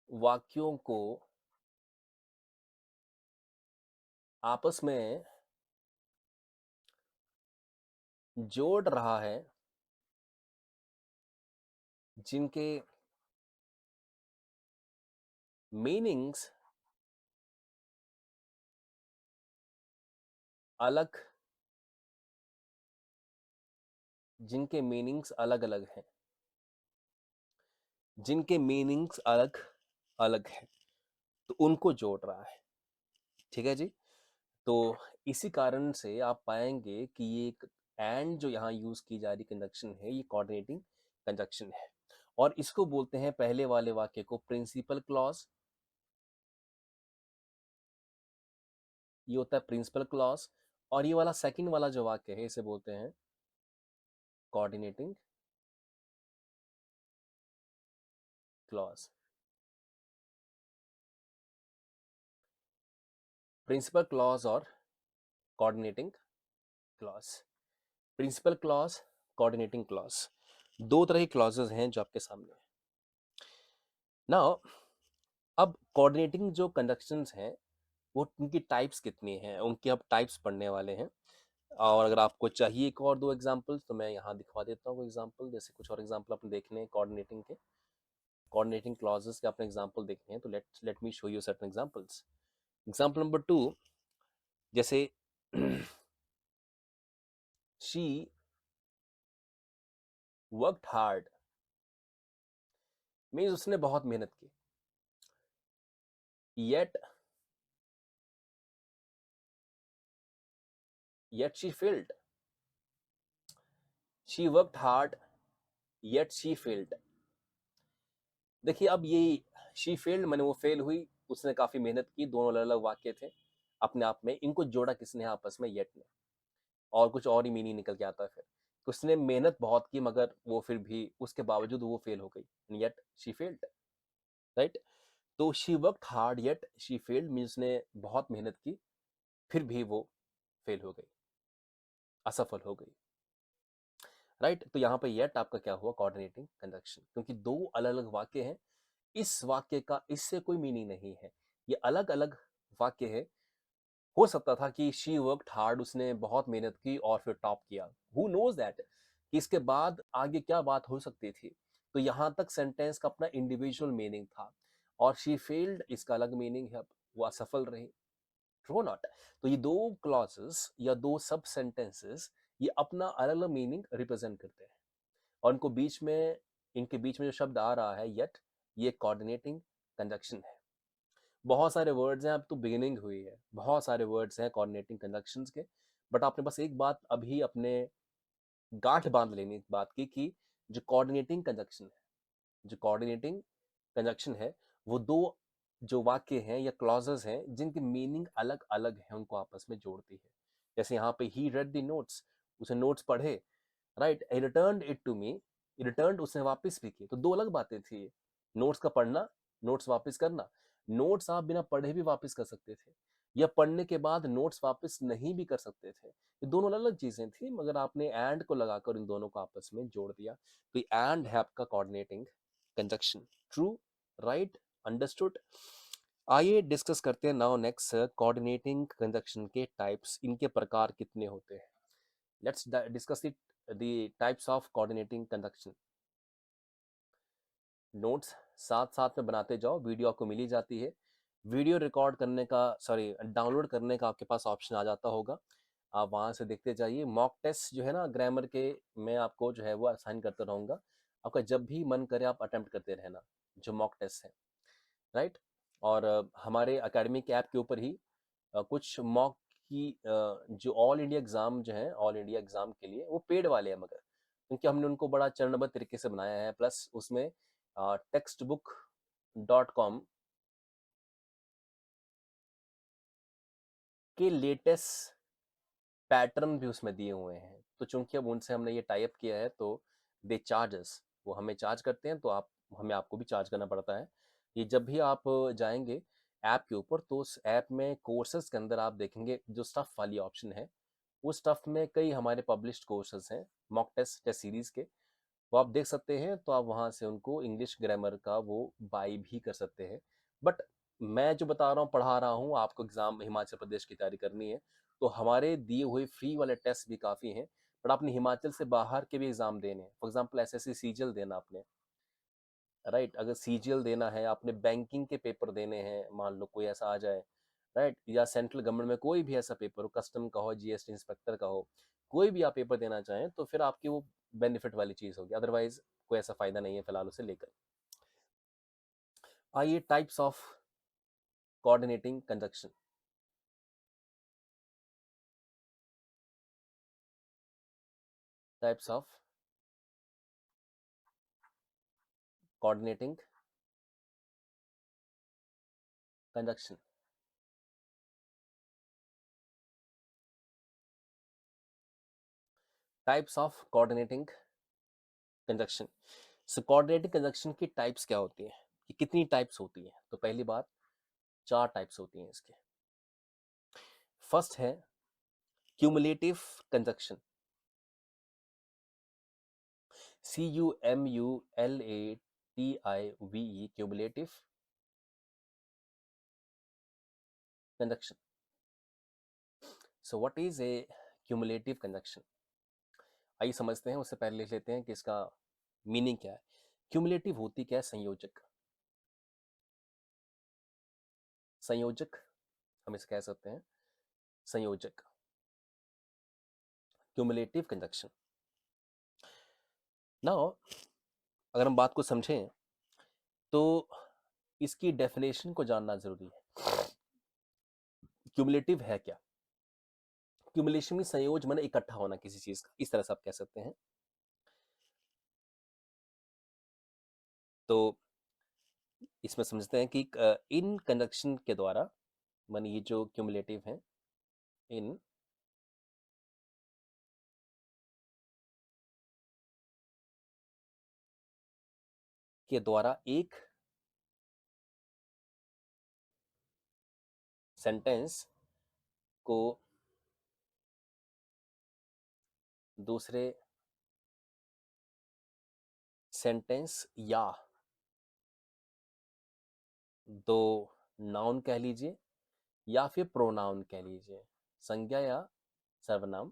वाक्यों को आपस में जोड़ रहा है जिनके मीनिंग्स अलग जिनके मीनिंग्स अलग अलग हैं, जिनके मीनिंग्स अलग अलग हैं, तो उनको जोड़ रहा है। ठीक है जी। तो इसी कारण से आप पाएंगे कि ये एक एंड जो यहाँ यूज की जा रही कंजक्शन है, ये कोऑर्डिनेटिंग कंजक्शन है, और इसको बोलते हैं पहले वाले वाक्य को प्रिंसिपल क्लॉज। ये होता है प्रिंसिपल क्लॉज, और ये वाला सेकंड वाला जो वाक्य है इसे बोलते हैं कोऑर्डिनेटिंग क्लॉज। प्रिंसिपल क्लॉज और coordinating clause. Principal clause, coordinating clause, दो तरह की क्लॉजेज हैं जो आपके सामने है ना। अब कोऑर्डिनेटिंग जो कंजक्शंस हैं वो उनकी टाइप्स कितनी हैं, उनकी अब टाइप्स पढ़ने वाले हैं। और अगर आपको चाहिए एक और दो एग्जांपल्स तो मैं यहाँ दिखा देता हूँ एग्जांपल। जैसे कुछ और एग्जांपल अपने देखने हैं कोऑर्डिनेटिंग के, कोऑर्डिनेटिंग क्लॉजेस के अपने एग्जांपल देखने हैं, तो let me show you certain examples. Example number 2, जैसे शी वर्कड हार्ड, मीन्स उसने बहुत मेहनत की। Yet she failed, she worked hard yet she failed. देखिए अब ये शी फेल्ड मैंने वो फेल हुई, उसने काफी मेहनत की, दोनों अलग अलग वाक्य थे अपने आप में। इनको जोड़ा किसने आपस में? येट ने। और कुछ और ही मीनिंग निकल के आता है फिर। उसने मेहनत बहुत की मगर वो फिर भी उसके बावजूद वो फेल हो गई, येट शी फेल्ड, राइट। तो she worked hard yet she failed means ने बहुत मेहनत की फिर भी वो फेल हो गई, असफल हो गई, राइट। तो यहाँ पे येट आपका क्या हुआ? कोऑर्डिनेटिंग कंजक्शन, क्योंकि दो अलग अलग वाक्य हैं। इस वाक्य का इससे कोई मीनिंग नहीं है, ये अलग अलग वाक्य है। हो सकता था कि शी वर्कड हार्ड, उसने बहुत मेहनत की और फिर टॉप किया, हु नोज दैट कि इसके बाद आगे क्या बात हो सकती थी। तो यहाँ तक सेंटेंस का अपना इंडिविजुअल मीनिंग था, और शी फेल्ड इसका अलग मीनिंग है, वो असफल रही, ट्रू नॉट। तो ये दो क्लॉजेस या दो सब सेंटेंसेस ये अपना अलग अलग मीनिंग रिप्रेजेंट करते हैं, और इनको बीच में, इनके बीच में जो शब्द आ रहा है येट, ये कोऑर्डिनेटिंग कंजक्शन है। बहुत सारे वर्ड्स हैं, अब तो बिगिनिंग हुई है, बहुत सारे वर्ड्स हैं कोऑर्डिनेटिंग कंजक्शंस के। बट आपने बस एक बात अभी अपने गांठ बांध लेनी इस बात की कि जो कोऑर्डिनेटिंग कंजक्शन है, जो कोऑर्डिनेटिंग कंजक्शन है, वो दो जो वाक्य हैं या क्लॉजेस हैं जिनकी मीनिंग अलग अलग है, उनको आपस में जोड़ती है। जैसे यहाँ पे ही रेड द नोट्स, उसे नोट्स पढ़े, right. He returned it to me, returned उसने वापस भी की, तो दो अलग बातें थी। नोट्स का पढ़ना, नोट्स वापस करना। नोट्स आप बिना पढ़े भी वापस कर सकते थे, या पढ़ने के बाद नोट्स वापस नहीं भी कर सकते थे। ये दोनों अलग अलग चीजें थी, मगर आपने एंड को लगाकर इन दोनों को आपस में जोड़ दिया, तो एंड है आपका coordinating conjunction. True, right, understood. आइए डिस्कस करते हैं नाउ नेक्स्ट कोऑर्डिनेटिंग कंजक्शन के टाइप्स, इनके प्रकार कितने होते हैं। Let's discuss it, the types of coordinating conjunction. Notes साथ साथ में बनाते जाओ, वीडियो आपको मिली जाती है। वीडियो रिकॉर्ड करने का, सॉरी डाउनलोड करने का आपके पास ऑप्शन आ जाता होगा, आप वहाँ से देखते जाइए। मॉक टेस्ट जो है ना ग्रामर के, मैं आपको जो है वो असाइन करता रहूँगा, आपका जब भी मन करे आप अटेम्प्ट करते रहना, जो मॉक टेस्ट है, राइट। और हमारे अकेडमिक ऐप के ऊपर ही कुछ मॉक की जो ऑल इंडिया एग्ज़ाम जो है, ऑल इंडिया एग्ज़ाम के लिए वो पेड वाले हैं, मगर क्योंकि हमने उनको बड़ा चरणबद्ध तरीके से बनाया है, प्लस उसमें टेक्स्ट बुक .com के लेटेस्ट पैटर्न भी उसमें दिए हुए हैं। तो चूंकि अब उनसे हमने ये टाइप किया है तो दे चार्जेस, वो हमें चार्ज करते हैं, तो आप हमें आपको भी चार्ज करना पड़ता है। ये जब भी आप जाएंगे ऐप के ऊपर, तो उस ऐप में कोर्सेज के अंदर आप देखेंगे जो स्टफ वाली ऑप्शन है, उस स्टफ में कई हमारे पब्लिश्ड कोर्सेज हैं मॉक टेस्ट टेस्ट सीरीज के, वो आप देख सकते हैं, तो आप वहाँ से उनको इंग्लिश ग्रामर का वो बाय भी कर सकते हैं। बट मैं जो बता रहा हूँ, पढ़ा रहा हूँ, आपको एग्ज़ाम हिमाचल प्रदेश की तैयारी करनी है, तो हमारे दिए हुए फ्री वाले टेस्ट भी काफ़ी हैं, बट आपने हिमाचल से बाहर के भी एग्ज़ाम देने हैं। फॉर एग्ज़ाम्पल एसएससी सीजीएल देना आपने, राइट? अगर सीजीएल देना है, आपने बैंकिंग के पेपर देने हैं, मान लो कोई ऐसा आ जाए, राइट? या सेंट्रल गवर्नमेंट में कोई भी ऐसा पेपर हो, कस्टम का हो, जीएसटी इंस्पेक्टर का हो, कोई भी आप पेपर देना चाहें, तो फिर आपकी वो बेनिफिट वाली चीज़ होगी, अदरवाइज कोई ऐसा फ़ायदा नहीं है फिलहाल उसे लेकर। आइए types of coordinating conjunction. Types of coordinating conjunction. Types of coordinating conjunction. So coordinating conjunction की टाइप्स क्या होती हैं, कि कितनी टाइप्स होती हैं? तो पहली बात, 4 टाइप्स होती हैं इसके। फर्स्ट है cumulative conjunction, CUMULATIVE, cumulative conjunction. So what is a cumulative conjunction? आइए समझते हैं, उससे पहले लिख लेते हैं कि इसका मीनिंग क्या है। क्यूमुलेटिव होती क्या है? संयोजक। संयोजक हम इसे कह सकते हैं, संयोजक, क्यूमुलेटिव कंजक्शन। नाउ अगर हम बात को समझें तो इसकी डेफिनेशन को जानना जरूरी है। क्यूमुलेटिव है क्या? क्यूमुलेशन में संयोज माने इकट्ठा होना किसी चीज का, इस तरह से आप कह सकते हैं। तो इसमें समझते हैं कि इन कंजक्शन के द्वारा, माने ये जो क्यूमुलेटिव है, इन के द्वारा एक सेंटेंस को दूसरे सेंटेंस या दो नाउन कह लीजिए या फिर प्रोनाउन कह लीजिए, संज्ञा या सर्वनाम,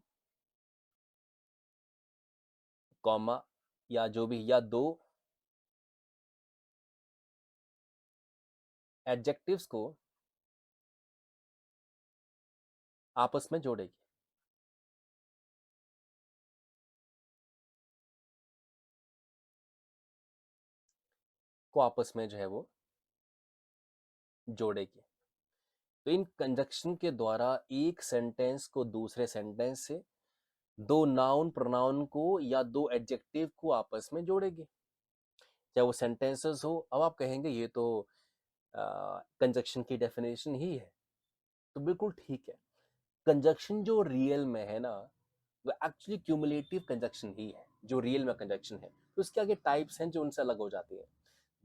कॉमा या जो भी, या दो एडजेक्टिव्स को आपस में जोड़ेगी। को आपस में जो है वो जोड़ेगी। तो इन कंजक्शन के द्वारा एक सेंटेंस को दूसरे सेंटेंस से, दो नाउन प्रोनाउन को या दो एडजेक्टिव को आपस में जोड़ेगी, चाहे वो सेंटेंसेस हो। अब आप कहेंगे ये तो कंजक्शन की डेफिनेशन ही है, तो बिल्कुल ठीक है। कंजक्शन जो रियल में है ना, वो एक्चुअली क्यूमुलेटिव कंजक्शन ही है, जो रियल में कंजक्शन है। तो उसके आगे टाइप्स हैं जो उनसे अलग हो जाती है।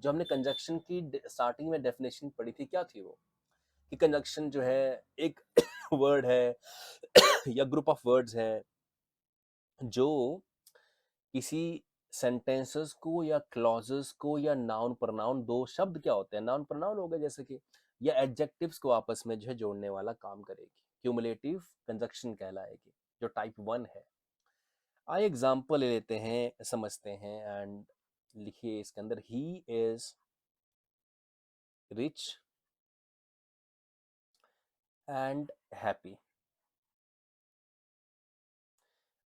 जो हमने कंजक्शन की स्टार्टिंग में डेफिनेशन पढ़ी थी, क्या थी वो? कि कंजक्शन जो है एक वर्ड है या ग्रुप ऑफ वर्ड्स है जो किसी सेंटेंसेस को या क्लॉजेस को या नाउन प्रोनाउन, दो शब्द क्या होते हैं, नाउन प्रोनाउन हो गए जैसे कि, या एडजेक्टिव्स को आपस में जो है जोड़ने वाला काम करेगी, क्यूमुलेटिव कंजक्शन कहलाएगी, जो टाइप 1 है। आइए एग्जांपल ले लेते हैं, समझते हैं। एंड लिखिए इसके अंदर, ही इज रिच एंड हैप्पी।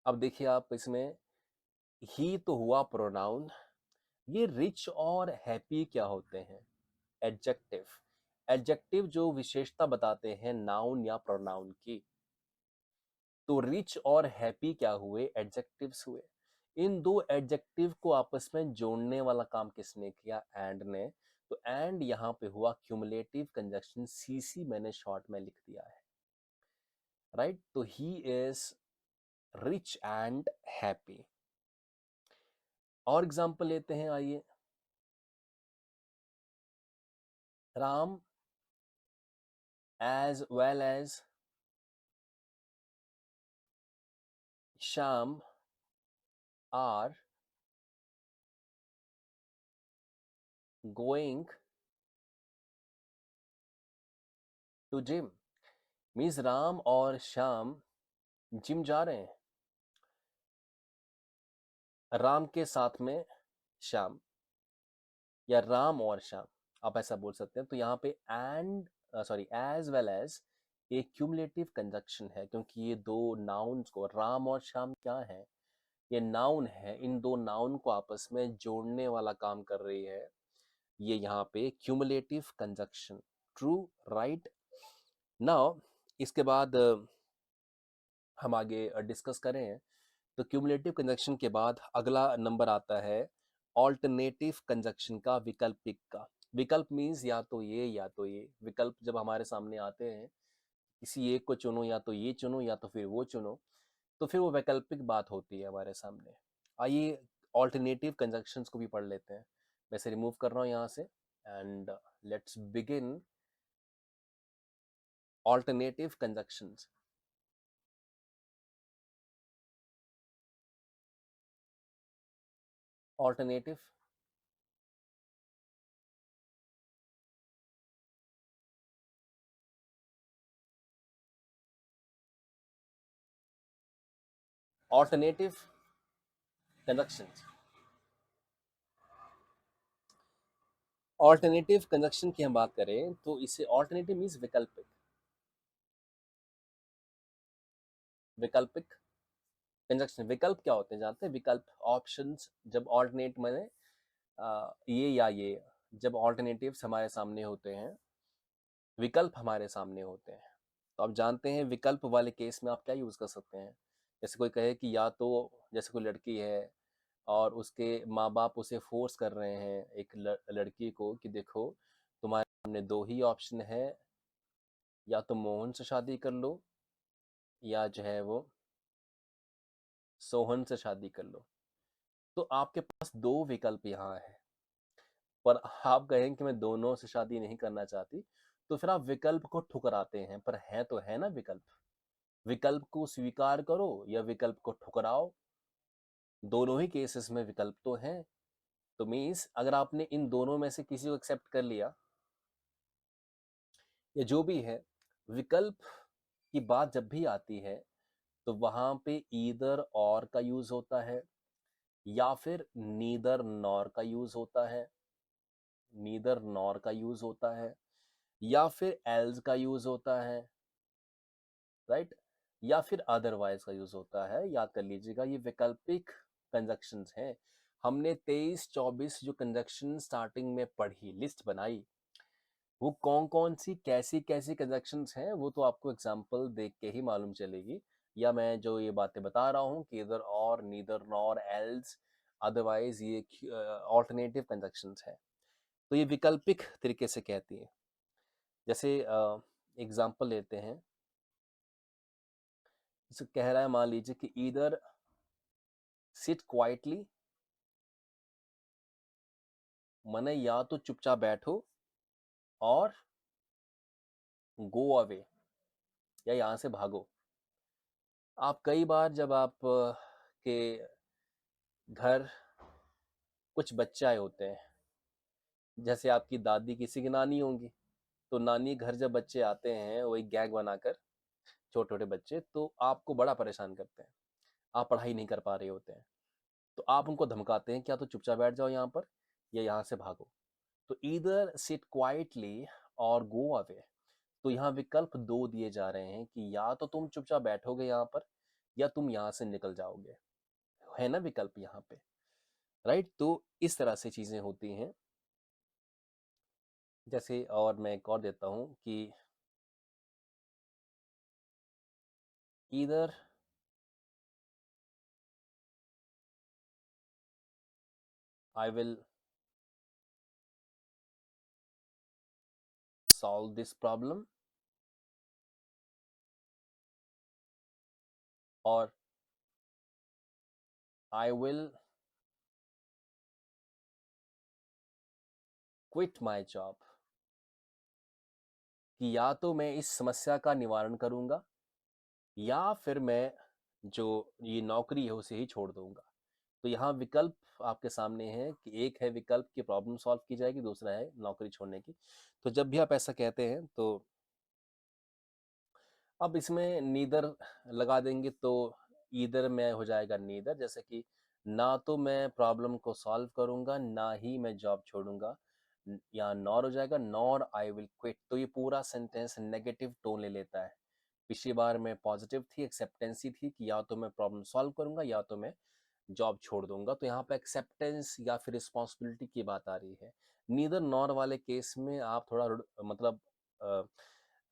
अब देखिए आप इसमें, ही तो हुआ प्रोनाउन, ये रिच और हैप्पी क्या होते हैं? एडजेक्टिव। एडजेक्टिव जो विशेषता बताते हैं नाउन या प्रोनाउन की। तो रिच और हैप्पी क्या हुए? एडजेक्टिव्स हुए। इन दो एडजेक्टिव को आपस में जोड़ने वाला काम किसने किया? एंड ने। तो एंड यहाँ पे हुआ क्यूमुलेटिव कंजक्शन, सीसी मैंने शॉर्ट में लिख दिया है, राइट? तो he is rich and happy. और एग्जांपल लेते हैं, आइए। Ram as well as Sham are going to gym means Ram और श्याम जिम जा रहे हैं, राम के साथ में श्याम या राम और श्याम, आप ऐसा बोल सकते हैं। तो यहाँ पे and sorry as well as एक क्यूमुलेटिव कंजक्शन है, क्योंकि ये दो नाउन्स को, राम और श्याम क्या है, ये नाउन है, इन दो नाउन को आपस में जोड़ने वाला काम कर रही है ये यहाँ पे cumulative conjunction. True, right. Now इसके बाद हम आगे डिस्कस करें, तो क्यूमुलेटिव कंजक्शन के बाद अगला नंबर आता है ऑल्टरनेटिव कंजक्शन का, विकल्पिक का। विकल्प मीन्स या तो ये या तो ये। विकल्प जब हमारे सामने आते हैं, किसी एक को चुनो, या तो ये चुनो या तो फिर वो चुनो, तो फिर वो वैकल्पिक बात होती है हमारे सामने। आइए ऑल्टरनेटिव कंजक्शंस को भी पढ़ लेते हैं। वैसे रिमूव कर रहा हूँ यहाँ से, and let's begin alternative conjunctions. Alternative alternative conjunctions, alternative conjunction की हम बात करें तो इसे ऑल्टरनेटिव मीन्स वैकल्पिक। वैकल्पिक कंजक्शन, विकल्प क्या होते हैं जानते हैं? विकल्प ऑप्शंस, जब ऑल्टरनेट मैंने ये या ये, जब ऑल्टरनेटिव्स हमारे सामने होते हैं, विकल्प हमारे सामने होते हैं, तो आप जानते हैं विकल्प वाले केस में आप क्या यूज़ कर सकते हैं। जैसे कोई कहे कि या तो, जैसे कोई लड़की है और उसके माँ बाप उसे फोर्स कर रहे हैं, एक लड़की को, कि देखो तुम्हारे सामने दो ही ऑप्शन है, या तो मोहन से शादी कर लो या जो है वो सोहन से शादी कर लो। तो आपके पास दो विकल्प यहाँ है, पर आप कहें कि मैं दोनों से शादी नहीं करना चाहती, तो फिर आप विकल्प को ठुकराते हैं, पर है तो है ना विकल्प। विकल्प को स्वीकार करो या विकल्प को ठुकराओ, दोनों ही केसेस में विकल्प तो हैं। तो मीन्स अगर आपने इन दोनों में से किसी को एक्सेप्ट कर लिया या जो भी है, विकल्प की बात जब भी आती है तो वहां पे ईदर और का यूज होता है, या फिर नीदर नॉर का यूज होता है, नीदर नॉर का यूज होता है, या फिर एल्स का यूज होता है, राइट, या फिर अदरवाइज का यूज होता है। याद कर लीजिएगा, ये वैकल्पिक कंजक्शंस हैं। हमने 23-24 जो कंजक्शन स्टार्टिंग में पढ़ी, लिस्ट बनाई, वो कौन कौन सी कैसी कैसी कंजक्शंस हैं, वो तो आपको एग्जाम्पल देख के ही मालूम चलेगी, या मैं जो ये बातें बता रहा हूँ कि इधर और, नीदर नॉर, एल्स, अदरवाइज, ये ऑल्टरनेटिव कंजक्शंस है। तो ये विकल्पिक तरीके से कहती है। जैसे एग्जाम्पल लेते हैं, जैसे कह रहा है, मान लीजिए कि इधर सिट क्वाइटली, माने या तो चुपचाप बैठो, और गो अवे, या यहाँ से भागो। आप कई बार जब आप के घर कुछ बच्चे आए होते हैं, जैसे आपकी दादी किसी की नानी होंगी, तो नानी घर जब बच्चे आते हैं वही गैंग बनाकर, छोटे छोटे बच्चे, तो आपको बड़ा परेशान करते हैं, आप पढ़ाई नहीं कर पा रहे होते हैं, तो आप उनको धमकाते हैं, क्या तो चुपचाप बैठ जाओ यहाँ पर, या यहाँ से भागो। तो ईदर सिट क्वाइटली और गो अवे। तो यहाँ विकल्प दो दिए जा रहे हैं कि या तो तुम चुपचाप बैठोगे यहाँ पर, या तुम यहाँ से निकल जाओगे, है ना विकल्प यहाँ पे, राइट। तो इस तरह से चीजें होती हैं। जैसे और मैं एक और देता हूँ कि either I will solve this problem, or I will quit my job, कि या तो मैं इस समस्या का निवारण करूंगा, या फिर मैं जो ये नौकरी है उसे ही छोड़ दूंगा। तो यहाँ विकल्प आपके सामने है कि एक है विकल्प की प्रॉब्लम सॉल्व की जाएगी, दूसरा है नौकरी छोड़ने की। तो जब भी आप ऐसा कहते हैं तो अब इसमें नीदर लगा देंगे तो ईदर में हो जाएगा नीदर, जैसे कि ना तो मैं प्रॉब्लम को सॉल्व करूंगा ना ही मैं जॉब छोड़ूंगा, या नॉर हो जाएगा नॉर आई विल क्विट। तो ये पूरा सेंटेंस नेगेटिव टोन ले लेता है। पिछली बार में पॉजिटिव थी, एक्सेप्टेंसी थी कि या तो मैं प्रॉब्लम सॉल्व करूंगा या तो मैं जॉब छोड़ दूंगा। तो यहाँ पे एक्सेप्टेंस या फिर रिस्पॉन्सिबिलिटी की बात आ रही है। नीदर नॉर वाले केस में आप थोड़ा मतलब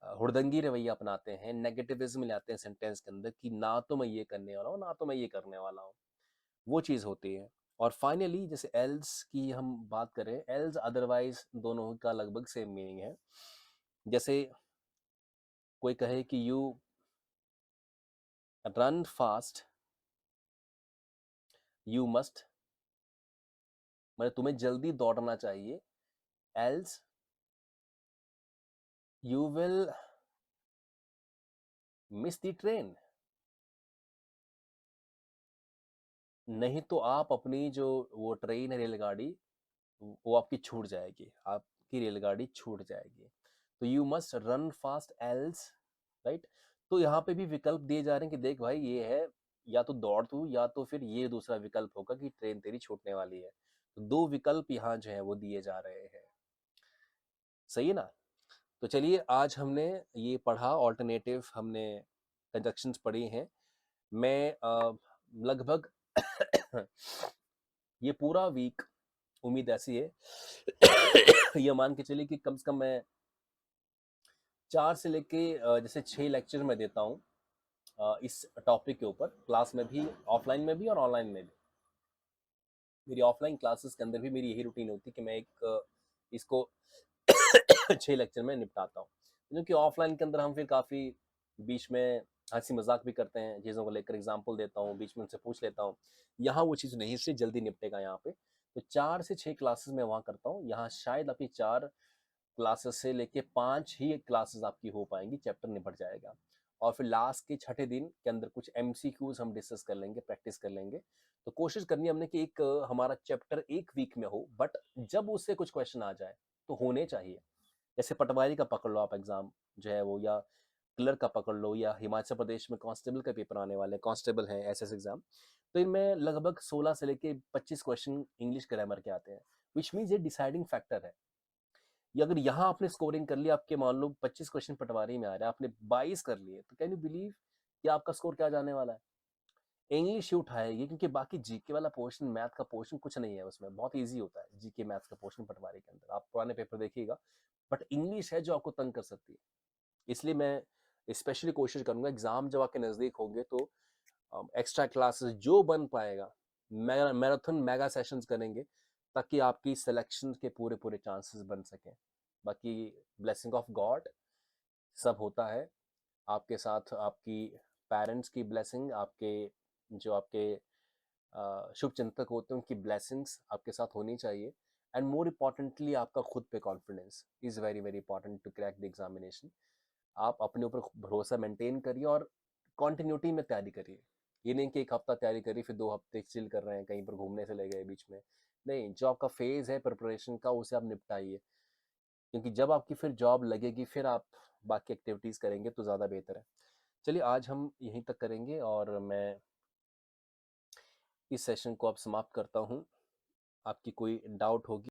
हुड़दंगी रवैया अपनाते हैं, नेगेटिविज्म लाते हैं सेंटेंस के अंदर कि ना तो मैं ये करने वाला हूँ ना तो मैं ये करने वाला हूँ, वो चीज़ होती है। और फाइनली जैसे एल्स की हम बात करें, एल्स अदरवाइज दोनों का लगभग सेम मीनिंग है। जैसे कोई कहे कि you run fast you must, मतलब तुम्हें जल्दी दौड़ना चाहिए, else you will miss the train, नहीं तो आप अपनी जो वो ट्रेन है, रेलगाड़ी, वो आपकी छूट जाएगी, आपकी रेलगाड़ी छूट जाएगी। तो you must run fast else, right. तो यहाँ पे भी विकल्प दिए जा रहे हैं कि देख भाई ये है, या तो दौड़ तू या तो फिर ये दूसरा विकल्प होगा कि ट्रेन तेरी छूटने वाली है। तो दो विकल्प यहाँ जो है वो दिए जा रहे हैं, सही है ना। तो चलिए आज हमने ये पढ़ा, ऑल्टरनेटिव हमने कंजक्शंस पढ़ी हैं। मैं लगभग ये पूरा वीक, उम्मीद ऐसी है ये मान के चलिए कि कम से कम मैं 4 से लेके जैसे 6 लेक्चर मैं देता हूँ इस टॉपिक के ऊपर, क्लास में भी, ऑफलाइन में भी और ऑनलाइन में भी। मेरी ऑफलाइन क्लासेस के अंदर भी मेरी यही रूटीन होती है कि मैं इसको 6 लेक्चर में निपटाता हूँ, क्योंकि ऑफलाइन के अंदर हम फिर काफ़ी बीच में हंसी मजाक भी करते हैं, चीज़ों को लेकर एग्जाम्पल देता हूँ, बीच में उनसे पूछ लेता हूँ। यहाँ वो चीज़ नहीं, इसलिए जल्दी निपटेगा यहाँ पे। तो 4 से 6 क्लासेस मैं वहाँ करता हूँ, यहाँ शायद आपकी 4 क्लासेस से लेके 5 ही क्लासेस आपकी हो पाएंगी, चैप्टर निपट जाएगा। और फिर लास्ट के छठे दिन के अंदर कुछ MCQs हम डिस्कस कर लेंगे, प्रैक्टिस कर लेंगे। तो कोशिश करनी है हमने कि एक हमारा चैप्टर एक वीक में हो, बट जब उससे कुछ क्वेश्चन आ जाए तो होने चाहिए। जैसे पटवारी का पकड़ लो आप एग्जाम जो है वो, या क्लर्क का पकड़ लो, या हिमाचल प्रदेश में कांस्टेबल का पेपर आने वाले, कांस्टेबल है SS एग्जाम। तो इनमें लगभग 16 से लेके 25 क्वेश्चन इंग्लिश ग्रामर के आते हैं, विच मीन्स ये डिसाइडिंग फैक्टर है। ये अगर यहाँ आपने स्कोरिंग कर लिया, आपके मान लो 25 क्वेश्चन पटवारी में आ रहा है, आपने 22 कर लिए, तो कैन यू बिलीव कि आपका स्कोर क्या जाने वाला है। इंग्लिश ही उठाएगी, क्योंकि बाकी जीके वाला पोर्शन, मैथ का पोर्शन कुछ नहीं है उसमें, बहुत ईजी होता है जीके मैथ्स का पोर्शन पटवारी के अंदर, आप पुराने पेपर देखिएगा। बट इंग्लिश है जो आपको तंग कर सकती है। इसलिए मैं स्पेशली कोशिश करूंगा एग्जाम जब आपके नज़दीक होंगे तो एक्स्ट्रा क्लासेस जो बन पाएगा, मैराथन मेगा सेशंस करेंगे, ताकि आपकी सिलेक्शन के पूरे पूरे चांसेस बन सकें। बाकी ब्लेसिंग ऑफ गॉड सब होता है आपके साथ, आपकी पेरेंट्स की ब्लेसिंग, आपके जो आपके शुभ चिंतक होते हैं उनकी ब्लेसिंग्स आपके साथ होनी चाहिए। एंड मोर इम्पॉर्टेंटली आपका खुद पे confidence is very very important to crack the examination. आप अपने ऊपर भरोसा मेंटेन करिए और कॉन्टिन्यूटी में तैयारी करिए। ये नहीं कि एक हफ्ता तैयारी करी फिर 2 हफ्ते चिल कर रहे हैं, कहीं पर घूमने चले गए बीच में। नहीं, जो आपका फेज है प्रिपरेशन का उसे आप निपटाइए, क्योंकि जब आपकी फिर जॉब लगेगी फिर आप बाकी एक्टिविटीज़ करेंगे तो ज़्यादा बेहतर है। चलिए आज हम यहीं तक करेंगे और मैं इस सेशन को अब समाप्त करता हूँ। आपकी कोई डाउट होगी